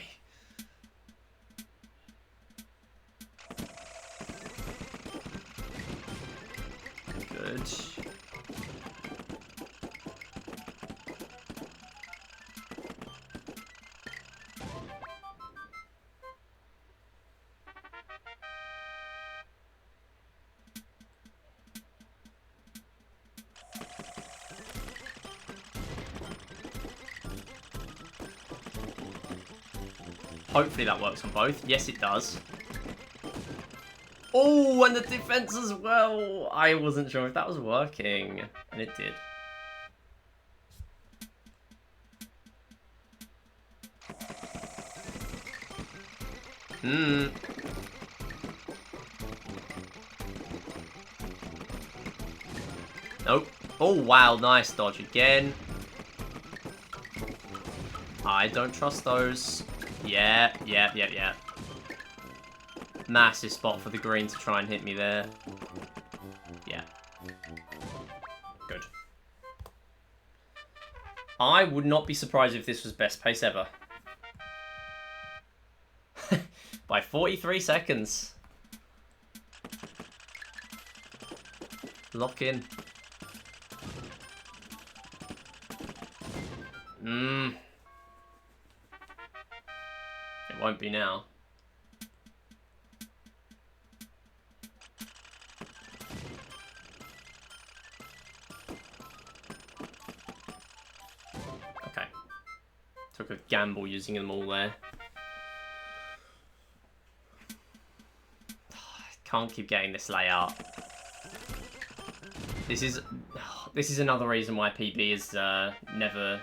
Good. Hopefully that works on both. Yes, it does. Oh, and the defense as well. I wasn't sure if that was working, and it did. Nope. Oh, wow, nice dodge again. I don't trust those. Yeah. Massive spot for the green to try and hit me there. Yeah. Good. I would not be surprised if this was best pace ever. By 43 seconds. lock in. It won't be now. Okay. Took a gamble using them all there. Can't keep getting this layout. This is another reason why PB is never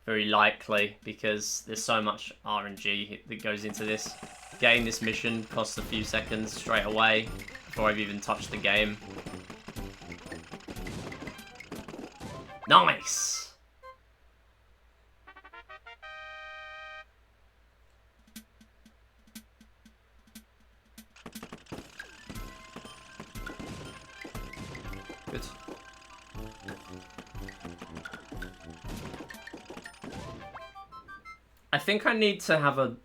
very likely, because there's so much RNG that goes into this. Getting this mission costs a few seconds straight away before I've even touched the game. Nice! Good. I think I need to have a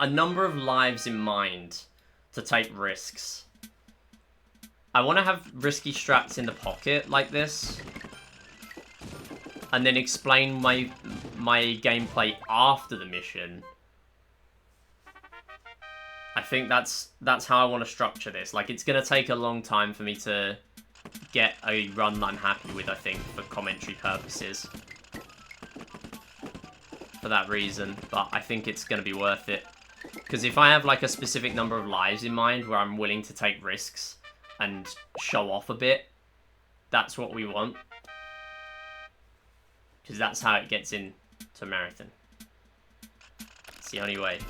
number of lives in mind to take risks. I want to have risky strats in the pocket like this, and then explain my gameplay after the mission. I think that's how I want to structure this. Like, it's gonna take a long time for me to get a run that I'm happy with, I think, for commentary purposes. For that reason, but I think it's going to be worth it. Because if I have like a specific number of lives in mind where I'm willing to take risks and show off a bit, that's what we want. Because that's how it gets into marathon. It's the only way.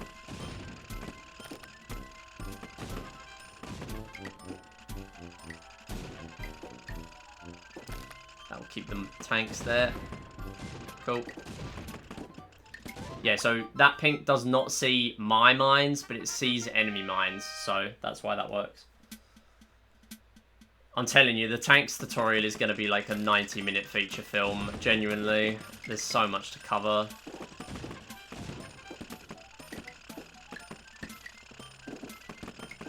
That will keep the tanks there. Cool. Yeah, so that pink does not see my mines, but it sees enemy mines, so that's why that works. I'm telling you, the tanks tutorial is going to be like a 90-minute feature film, genuinely. There's so much to cover.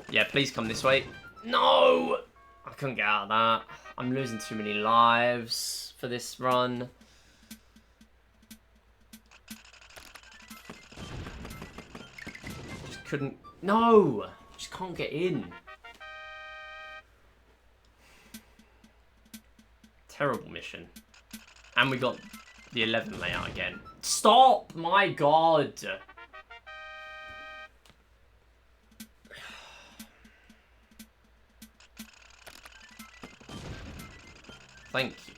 Yeah, please come this way. No! I couldn't get out of that. I'm losing too many lives for this run. Couldn't. No! Just can't get in. Terrible mission. And we got the 11 layout again. Stop! My god! Thank you.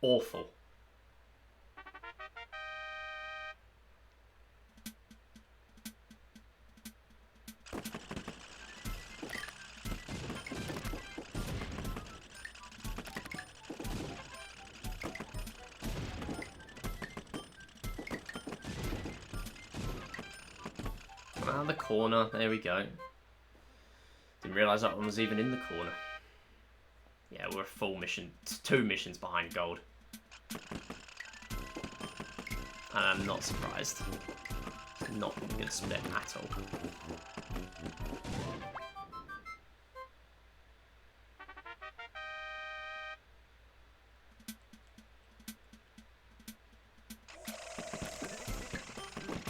Awful. Out of the corner, there we go. Didn't realise that one was even in the corner. Yeah, we're a full mission, 2 missions behind gold. And I'm not surprised. It's not going to split at all.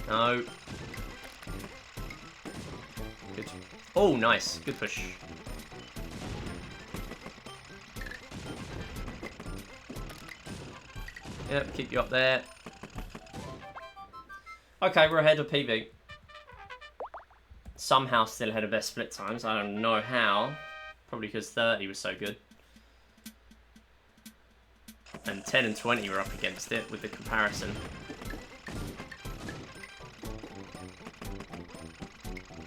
No. Good. Oh, nice. Good push. Yep, keep you up there. Okay, we're ahead of PB. Somehow still ahead of best split times. I don't know how. Probably because 30 was so good. And 10 and 20 were up against it with the comparison.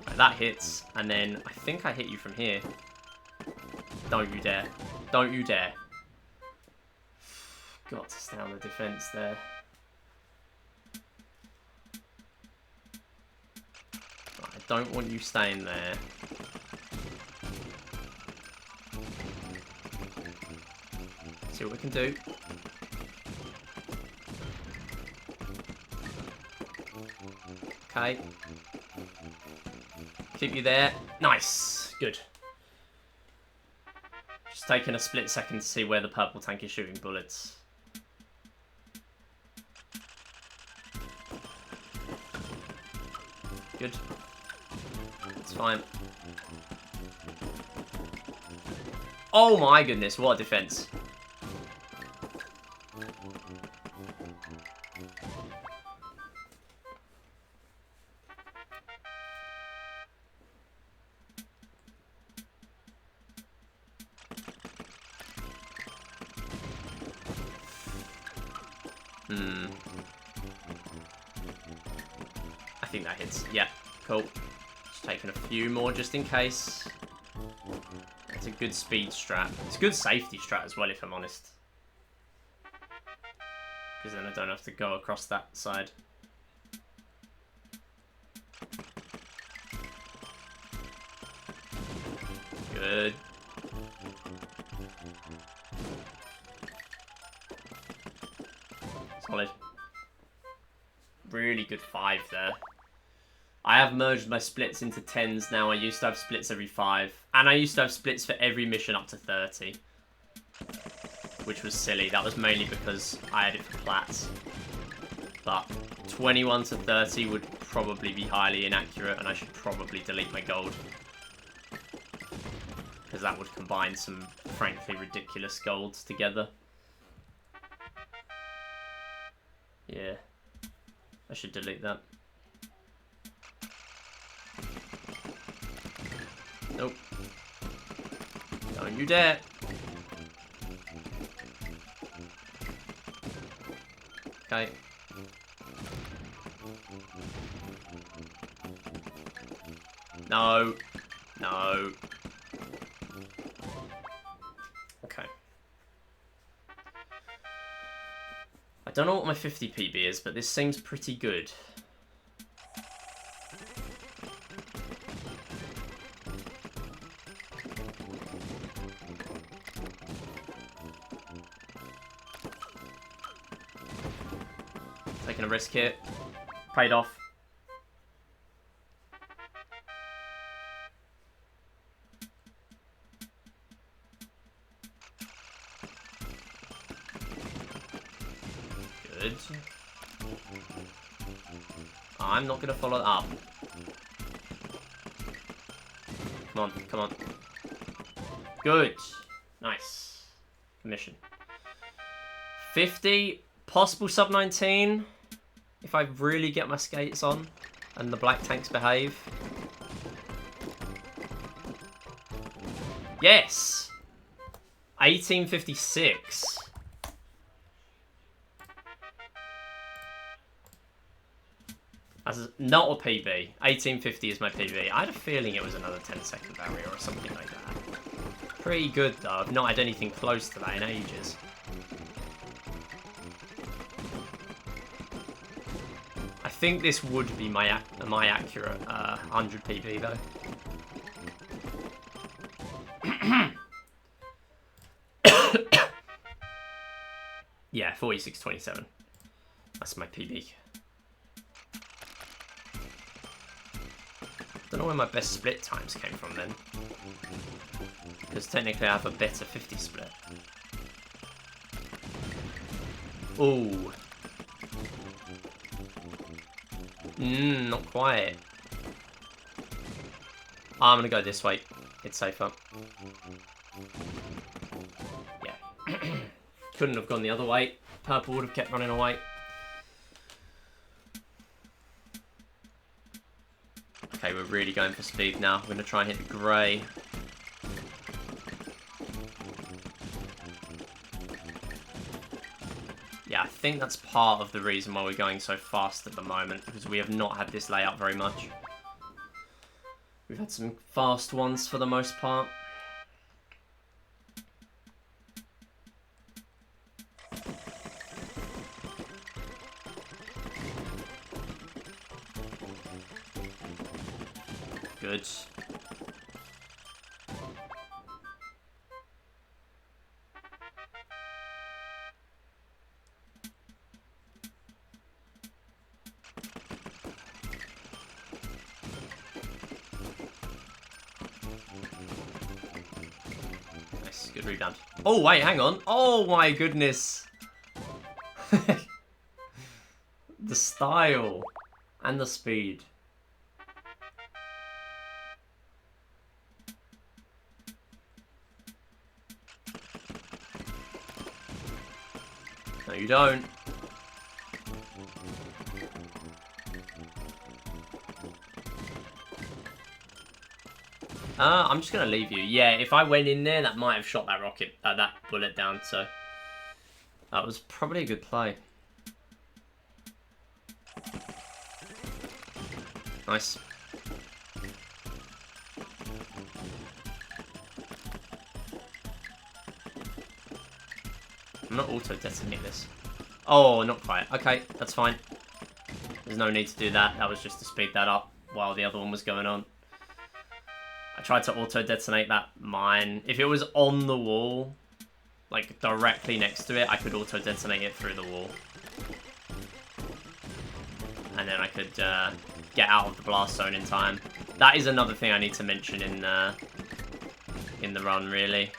Right, that hits, and then I think I hit you from here. Don't you dare. Don't you dare. Got to stay on the defense there. Right, I don't want you staying there. See what we can do. Okay. Keep you there. Nice. Good. Just taking a split second to see where the purple tank is shooting bullets. Good. It's fine. Oh my goodness, what a defense. I think that hits. Yeah, cool. Just taking a few more just in case. It's a good speed strat. It's a good safety strat as well, if I'm honest. Because then I don't have to go across that side. Good. Solid. Really good 5 there. I have merged my splits into 10s now. I used to have splits every 5. And I used to have splits for every mission up to 30. Which was silly. That was mainly because I had it for plats. But 21 to 30 would probably be highly inaccurate, and I should probably delete my gold. Because that would combine some, frankly, ridiculous golds together. Yeah. I should delete that. Nope. Don't you dare. Okay. No. No. Okay. I don't know what my 50 PB is, but this seems pretty good. Taking a risk here. Paid off. Good. I'm not going to follow up. Come on, come on. Good. Nice. Mission. 50. Possible sub 19. If I really get my skates on and the black tanks behave. Yes! 1856. That's not a PB. 1850 is my PB. I had a feeling it was another 10-second barrier or something like that. Pretty good though. I've not had anything close to that in ages. I think this would be my accurate 100 PB though. Yeah, 46.27. That's my PB. Don't know where my best split times came from then. Because technically I have a better 50 split. Ooh. Not quite. I'm gonna go this way. It's safer. Yeah. Couldn't have gone the other way. Purple would have kept running away. Okay, we're really going for speed now. We're gonna try and hit the grey. Yeah, I think that's part of the reason why we're going so fast at the moment, because we have not had this layout very much. We've had some fast ones for the most part. Good. Good rebound. Oh, wait, hang on. Oh, my goodness. The style and the speed. No, you don't. I'm just going to leave you. Yeah, if I went in there, that might have shot that rocket, that bullet down, so... That was probably a good play. Nice. I'm not auto-detonating this. Oh, not quite. Okay, that's fine. There's no need to do that. That was just to speed that up while the other one was going on. I tried to auto-detonate that mine. If it was on the wall, like directly next to it, I could auto-detonate it through the wall. And then I could get out of the blast zone in time. That is another thing I need to mention in the run, really.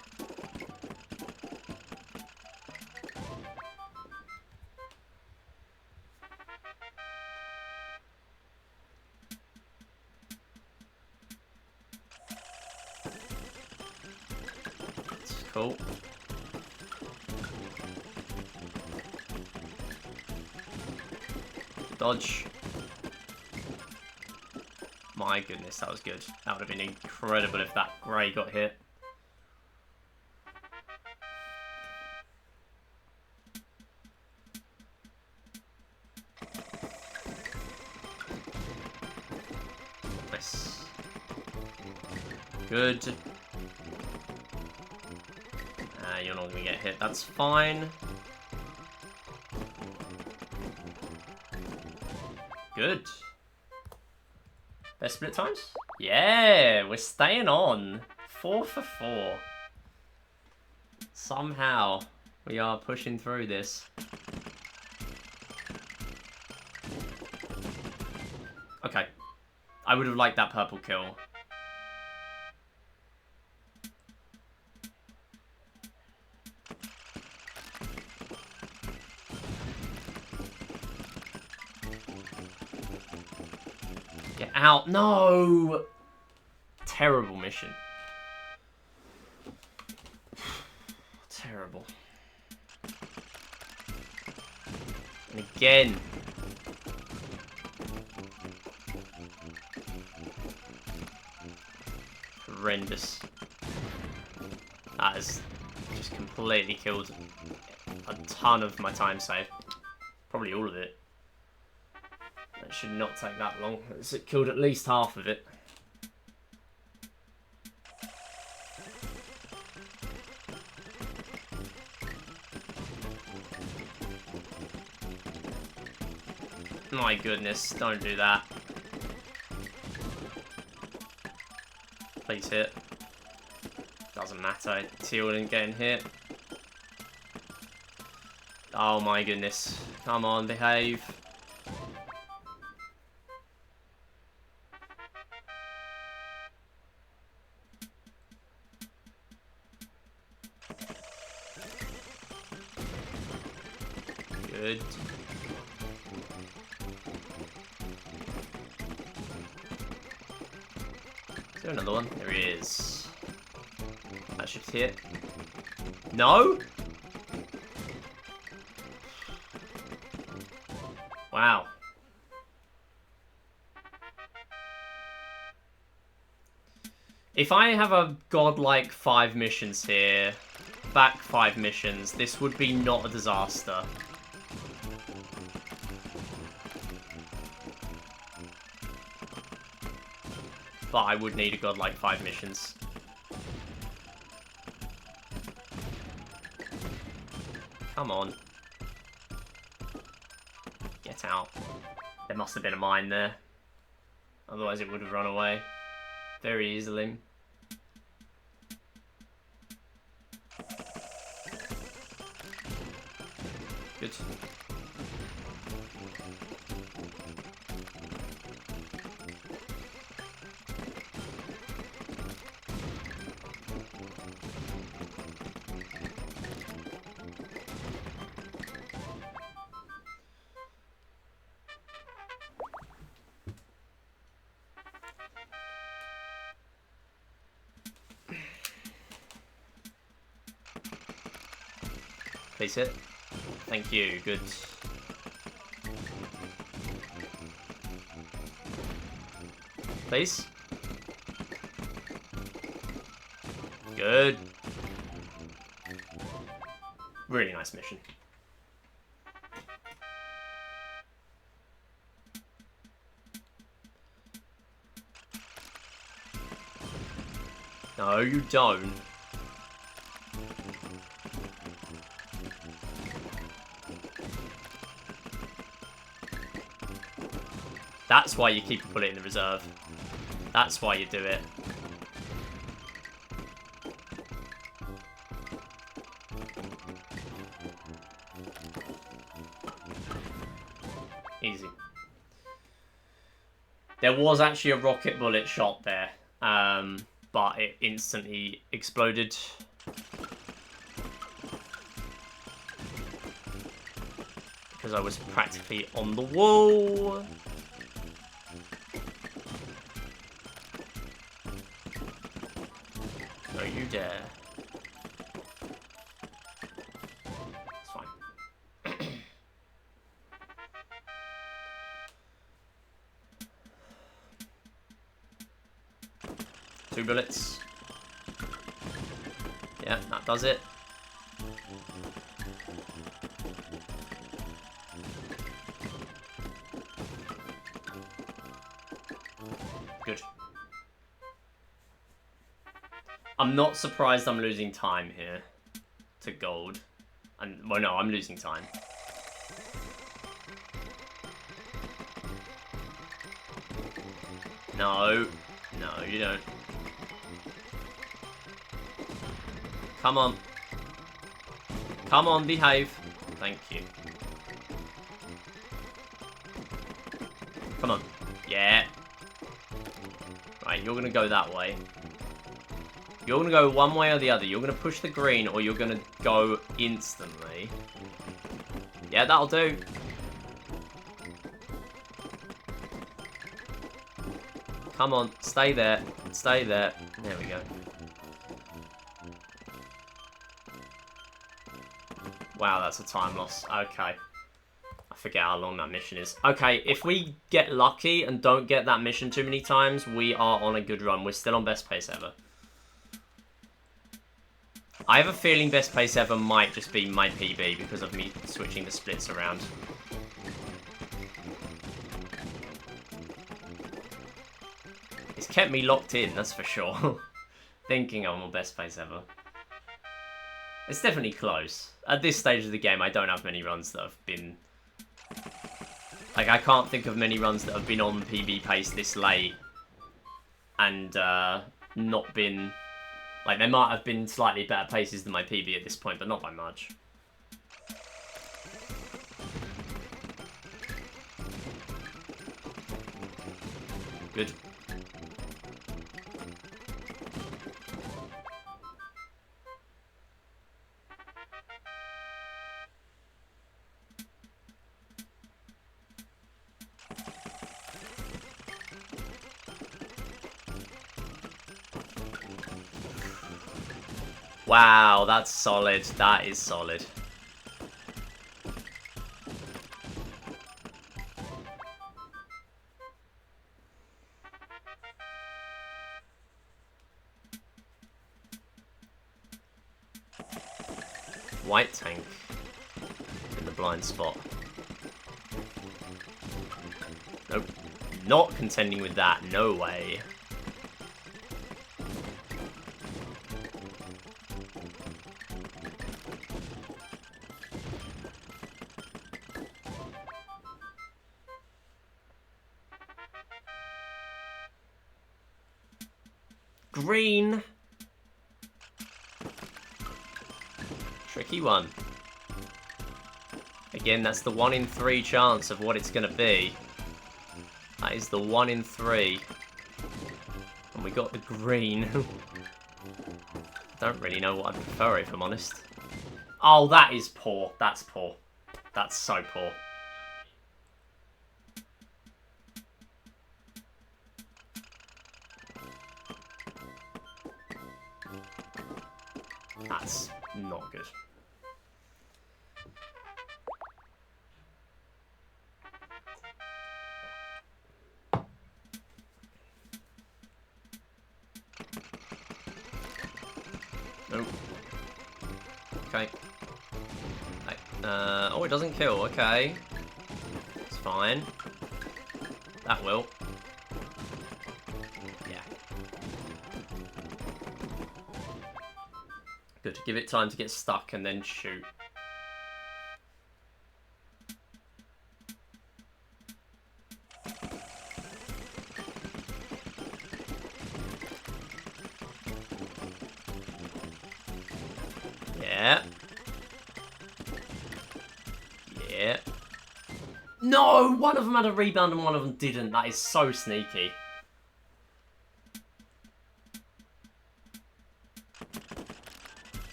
Cool. Dodge. My goodness, that was good. That would have been incredible if that grey got hit. Nice. Good. You're not going to get hit. That's fine. Good. Best split times? Yeah, we're staying on. 4 for 4. Somehow, we are pushing through this. Okay. I would have liked that purple kill. Get out. No! Terrible mission. Terrible. And again. Horrendous. That has just completely killed a ton of my time save. Probably all of it. That should not take that long. It's killed at least half of it. My goodness, don't do that. Please hit. Doesn't matter, Teal didn't get hit. Oh my goodness. Come on, behave. Good. Is there another one? There is. That should hit. No? Wow. If I have a godlike 5 missions here, back 5 missions, this would be not a disaster. But I would need a godlike 5 missions. Come on. Get out. There must have been a mine there. Otherwise it would have run away very easily. Good. Please hit. Thank you. Good. Please. Good. Really nice mission. No, you don't. That's why you keep a bullet in the reserve. That's why you do it. Easy. There was actually a rocket bullet shot there, but it instantly exploded. Because I was practically on the wall. No, you dare. It's fine. 2 bullets. Yeah, that does it. Good. I'm not surprised I'm losing time here to gold. And well, no, I'm losing time. No. No, you don't. Come on. Come on, behave. Thank you. Come on. Yeah. Right, you're gonna go that way. You're gonna go one way or the other. You're gonna push the green or you're gonna go instantly. Yeah, that'll do. Come on, stay there. Stay there. There we go. Wow, that's a time loss. Okay. I forget how long that mission is. Okay, if we get lucky and don't get that mission too many times, we are on a good run. We're still on best pace ever. I have a feeling best pace ever might just be my PB because of me switching the splits around. It's kept me locked in, that's for sure. Thinking I'm on best pace ever. It's definitely close. At this stage of the game, I don't have many runs that have been... Like, I can't think of many runs that have been on PB pace this late and not been... Like, there might have been slightly better paces than my PB at this point, but not by much. Good. Wow, that's solid. That is solid. White tank in the blind spot. Nope. Not contending with that. No way. Green. Tricky one. Again, that's the 1 in 3 chance of what it's going to be. That is the 1 in 3. And we got the green. Don't really know what I'd prefer, if I'm honest. Oh, that is poor. That's poor. That's so poor. That's not good. okay. Oh, it doesn't kill. Okay. It's fine. That will. Yeah. Good. Give it time to get stuck and then shoot. Yeah. Yeah. No! One of them had a rebound and one of them didn't. That is so sneaky.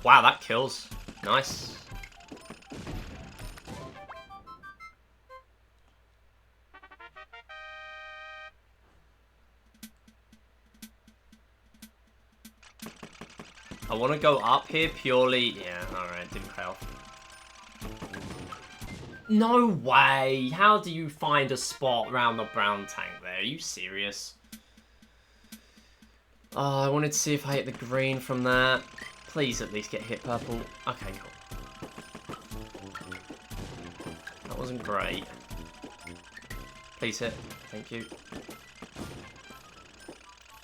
Wow, that kills. Nice. I want to go up here purely... Yeah, alright, didn't pay off. No way! How do you find a spot around the brown tank there? Are you serious? Oh, I wanted to see if I hit the green from that. Please at least get hit purple. Okay, cool. That wasn't great. Please hit. Thank you.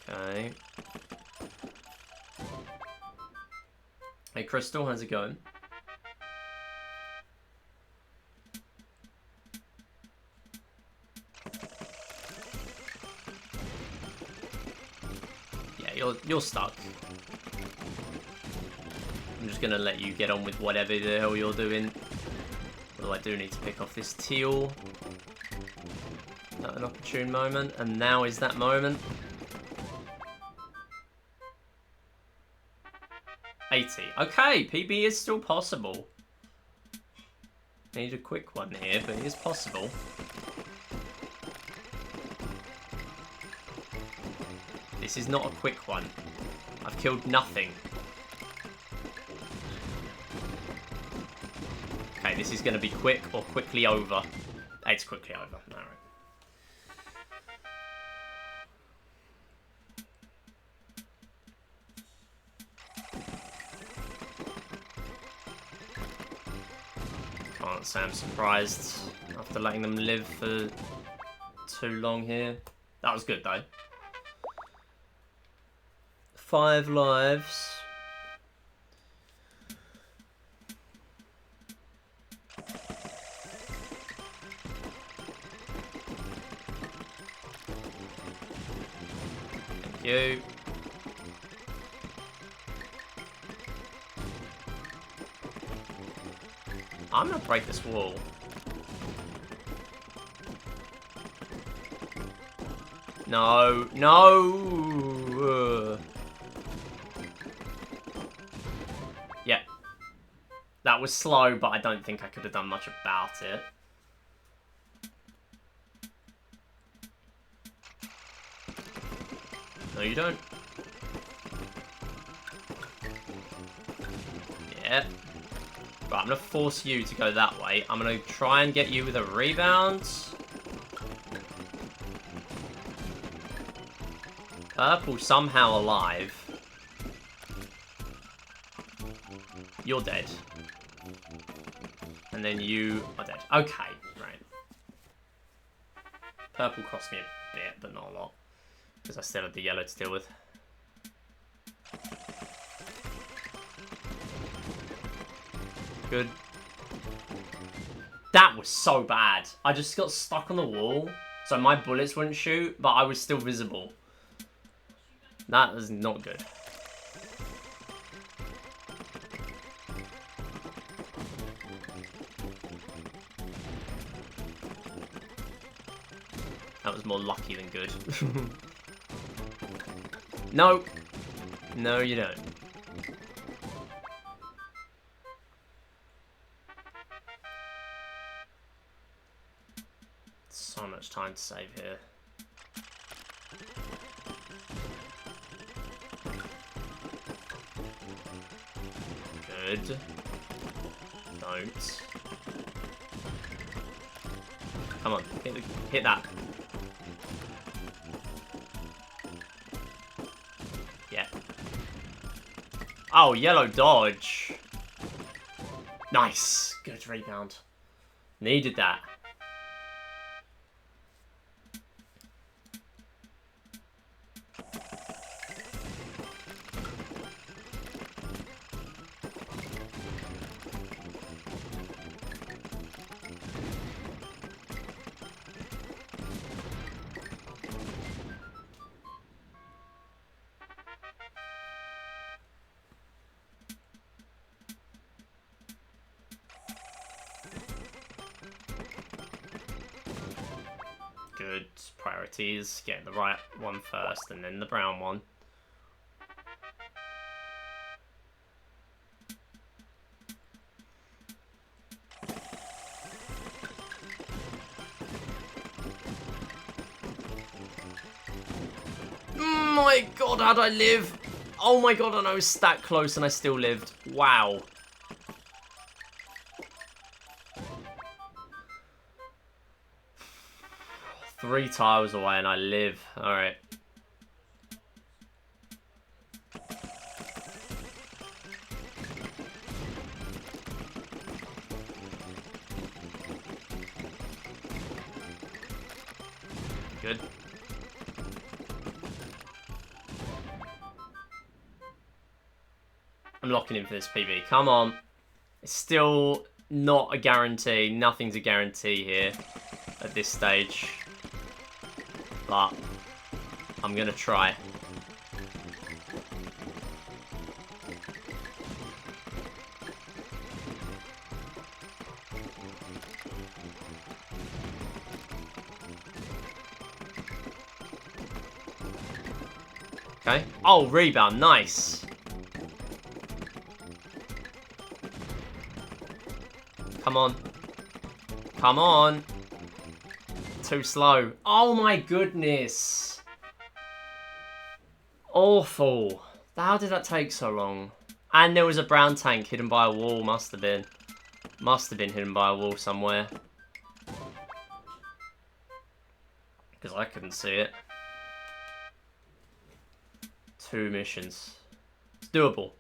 Okay. Hey, Crystal, how's it going? Yeah, you're stuck. I'm just gonna let you get on with whatever the hell you're doing. Although I do need to pick off this teal. At an opportune moment, and now is that moment. 80. Okay, PB is still possible. Need a quick one here, but it is possible. This is not a quick one. I've killed nothing. Okay, this is going to be quick or quickly over. It's quickly over. Alright. Can't say I'm surprised after letting them live for too long here. That was good though. 5 lives. Thank you. I'm gonna break this wall. No, no. Yeah. That was slow, but I don't think I could have done much about it. No, you don't. Yeah. Right, I'm going to force you to go that way. I'm going to try and get you with a rebound. Purple somehow alive. You're dead. And then you are dead. Okay, right. Purple cost me a bit, but not a lot. Because I still have the yellow to deal with. Good. That was so bad. I just got stuck on the wall, so my bullets wouldn't shoot, but I was still visible. That is not good. That was more lucky than good. No. No, you don't. So much time to save here. Good. Don't. Come on, hit that. Yeah. Oh, yellow dodge. Nice. Good rebound. Needed that. Good priorities. Getting the right one first and then the brown one. My god, how'd I live? Oh my god, and I was that close and I still lived. Wow. Three tiles away and I live. Alright. Good. I'm locking in for this PB. Come on. It's still not a guarantee. Nothing's a guarantee here at this stage. But I'm going to try. Okay. Oh, rebound. Nice. Come on. Come on. Too slow. Oh my goodness. Awful. How did that take so long? And there was a brown tank hidden by a wall. Must have been. Must have been hidden by a wall somewhere. Because I couldn't see it. 2 missions. It's doable.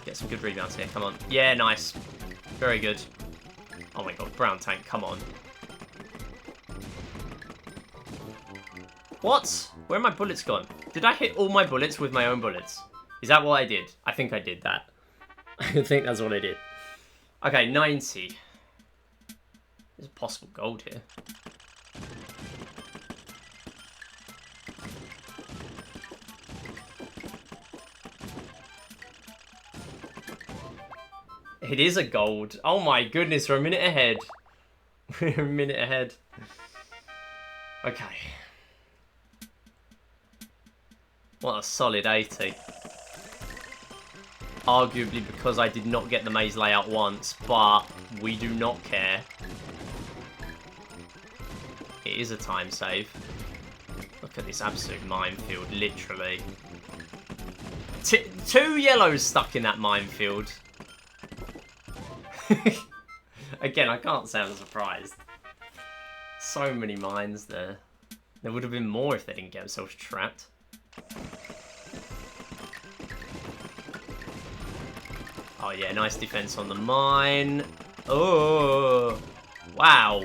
Get some good rebounds here. Come on. Yeah, nice. Very good. Oh my god, brown tank. Come on. What? Where are my bullets gone? Did I hit all my bullets with my own bullets? Is that what I did? I think I did that. I think that's what I did. Okay, 90. There's a possible gold here. It is a gold. Oh my goodness, we're a minute ahead. We're a minute ahead. Okay. What a solid 80. Arguably because I did not get the maze layout once, but we do not care. It is a time save. Look at this absolute minefield, literally. 2 yellows stuck in that minefield. Again, I can't say I'm surprised. So many mines there. There would have been more if they didn't get themselves trapped. Oh yeah, nice defense on the mine. Oh, wow.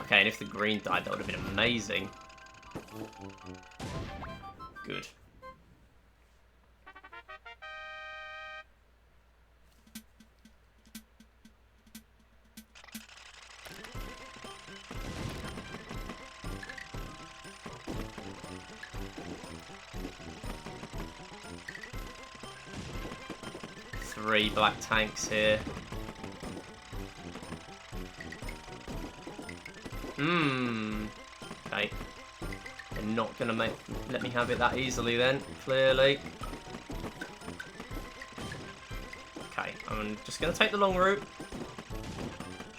Okay, and if the green died, that would have been amazing. Good. Three black tanks here. Okay. They're not gonna let me have it that easily then, clearly. Okay, I'm just gonna take the long route.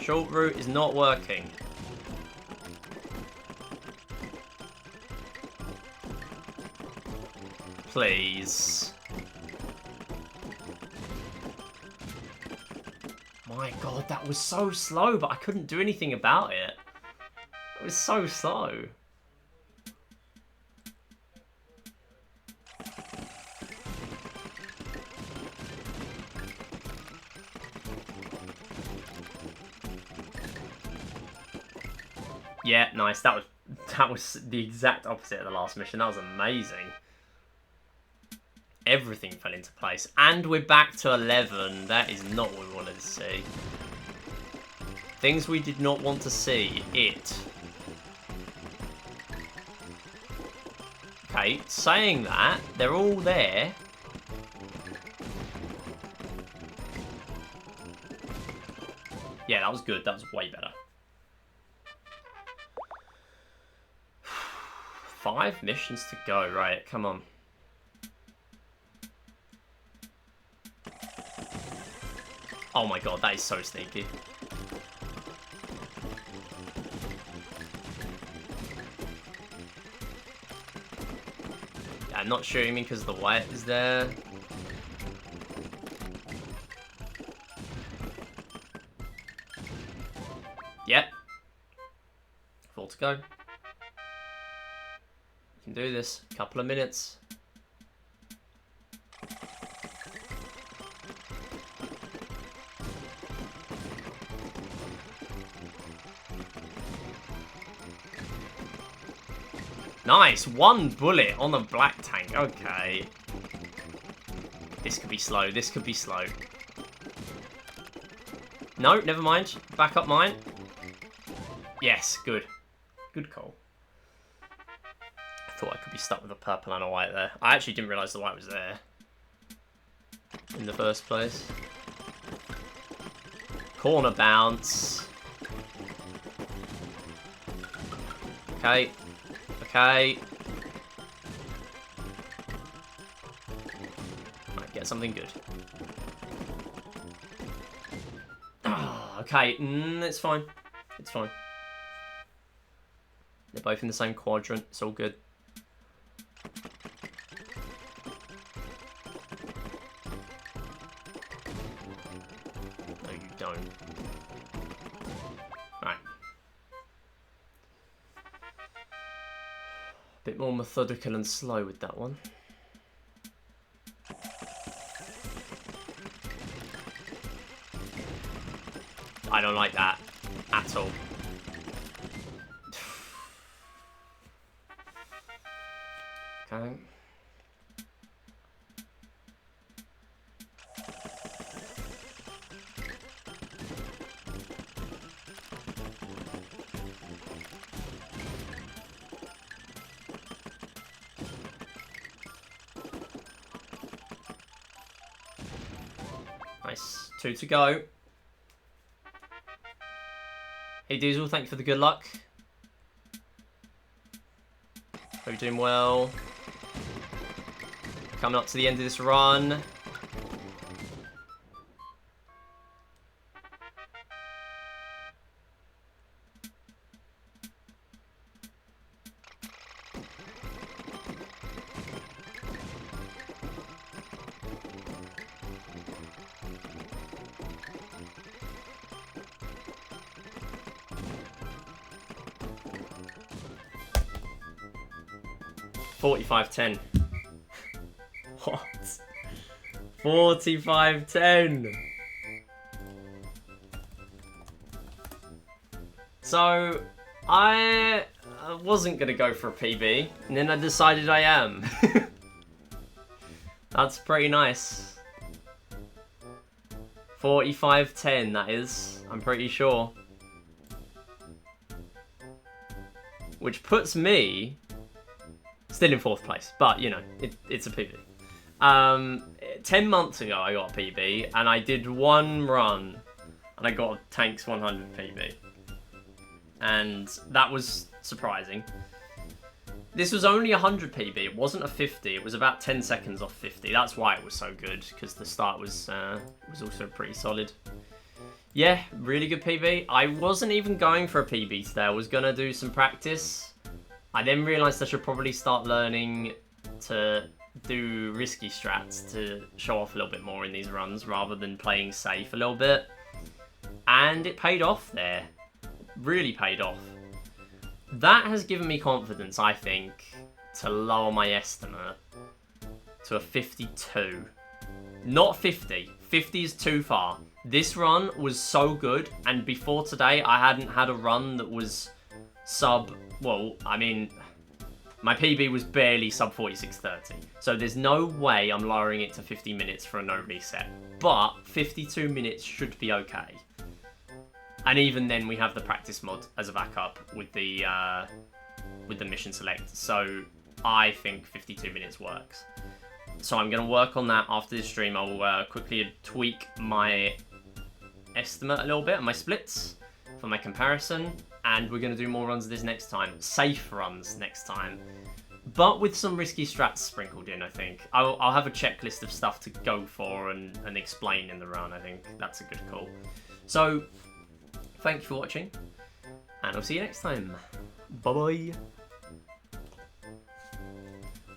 Short route is not working. Please. My god, that was so slow, but I couldn't do anything about it. It was so slow. Yeah, nice. That was the exact opposite of the last mission. That was amazing. Everything fell into place. And we're back to 11. That is not what we wanted to see. Things we did not want to see. Okay, saying that, they're all there. Yeah, that was good. That was way better. 5 missions to go. Right, come on. Oh my god, that is so sneaky. Yeah, not shooting me because the white is there. Yep. 4 to go. You can do this. Couple of minutes. Nice! 1 bullet on the black tank. Okay. This could be slow. This could be slow. No, never mind. Back up mine. Yes, good. Good call. I thought I could be stuck with a purple and a white there. I actually didn't realise the white was there in the first place. Corner bounce. Okay. Okay. Might get something good. Oh, okay, it's fine. It's fine. They're both in the same quadrant. It's all good. No, you don't. Right. Bit more methodical and slow with that one. I don't like that at all. Okay. Nice. 2 to go. Hey Diesel, thank you for the good luck. Hope you're doing well. Coming up to the end of this run. $45.10. What? $45.10. So I wasn't gonna go for a PB, and then I decided I am. That's pretty nice. 45.10, that is. I'm pretty sure. Which puts me still in 4th place, but you know, it's a PB. 10 months ago I got a PB, and I did 1 run, and I got a Tanks 100 PB. And that was surprising. This was only a 100 PB, it wasn't a 50, it was about 10 seconds off 50. That's why it was so good, because the start was also pretty solid. Yeah, really good PB. I wasn't even going for a PB today, I was gonna do some practice. I then realised I should probably start learning to do risky strats to show off a little bit more in these runs rather than playing safe a little bit. And it paid off there. Really paid off. That has given me confidence, I think, to lower my estimate to a 52. Not 50. 50 is too far. This run was so good, and before today I hadn't had a run that was well, I mean, my PB was barely sub 46.30. So there's no way I'm lowering it to 50 minutes for a no reset. But 52 minutes should be okay. And even then, we have the practice mod as a backup with the mission select. So I think 52 minutes works. So I'm going to work on that after this stream. I'll quickly tweak my estimate a little bit and my splits for my comparison. And we're going to do more runs of this next time. Safe runs next time. But with some risky strats sprinkled in, I think. I'll have a checklist of stuff to go for and explain in the run. I think that's a good call. So, thank you for watching. And I'll see you next time. Bye-bye.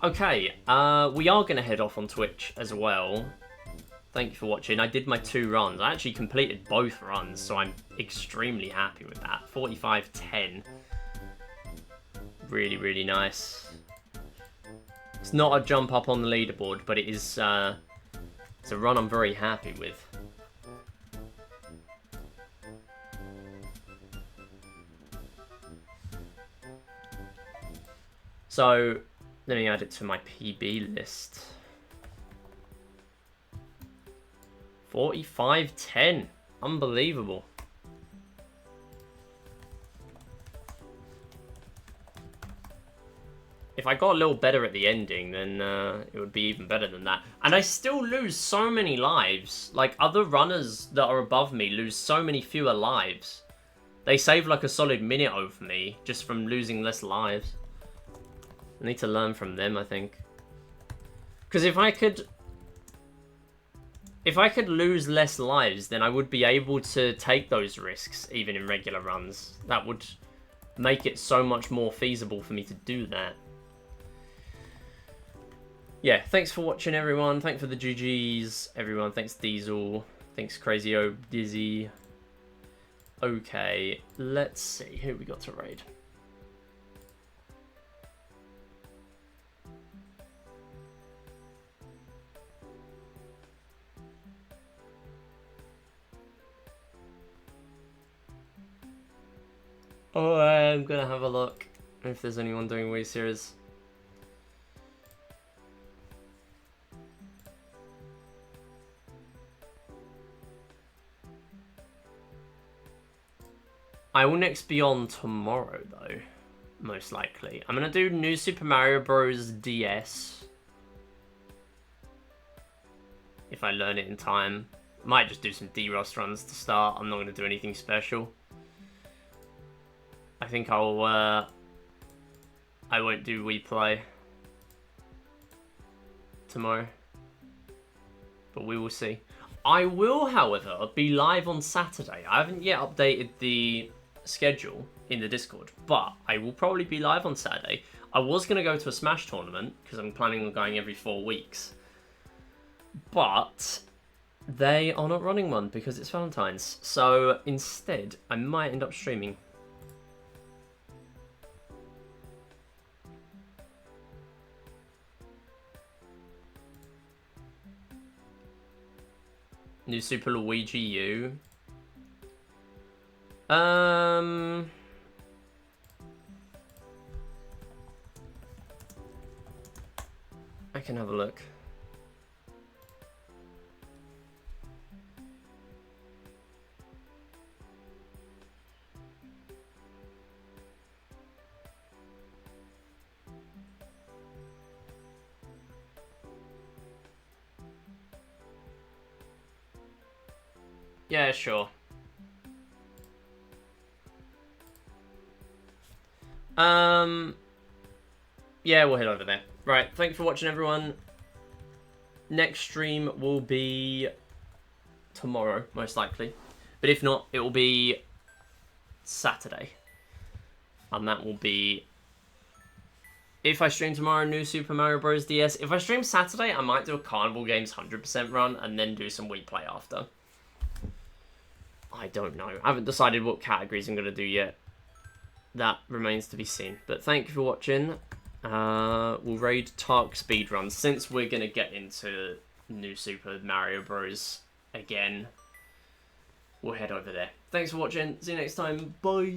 Okay, we are going to head off on Twitch as well. Thank you for watching. I did my 2 runs. I actually completed both runs, so I'm extremely happy with that. 45:10. Really, really nice. It's not a jump up on the leaderboard, but it is it's a run I'm very happy with. So, let me add it to my PB list. 45:10. Unbelievable. If I got a little better at the ending, then it would be even better than that. And I still lose so many lives. Like, other runners that are above me lose so many fewer lives. They save like a solid minute over me just from losing less lives. I need to learn from them, I think. Because if I could lose less lives, then I would be able to take those risks, even in regular runs. That would make it so much more feasible for me to do that. Yeah, thanks for watching, everyone. Thanks for the GGs, everyone. Thanks, Diesel. Thanks, Crazy O, Dizzy. Okay, let's see who we got to raid. Oh, I'm gonna have a look if there's anyone doing Wii series. I will next be on tomorrow, though, most likely. I'm gonna do New Super Mario Bros. DS. If I learn it in time. Might just do some D-Rust runs to start. I'm not gonna do anything special. I think I won't do Wii Play tomorrow. But we will see. I will, however, be live on Saturday. I haven't yet updated the schedule in the Discord, but I will probably be live on Saturday. I was going to go to a Smash tournament, because I'm planning on going every 4 weeks. But they are not running one, because it's Valentine's. So instead, I might end up streaming. New Super Luigi U. I can have a look. Yeah, sure. Yeah, we'll head over there. Right, thanks for watching, everyone. Next stream will be tomorrow, most likely. But if not, it will be Saturday. And that will be... If I stream tomorrow, New Super Mario Bros. DS. If I stream Saturday, I might do a Carnival Games 100% run and then do some Wii Play after. I don't know. I haven't decided what categories I'm going to do yet. That remains to be seen. But thank you for watching. We'll raid Tark speedruns. Since we're going to get into New Super Mario Bros. Again, we'll head over there. Thanks for watching. See you next time. Bye.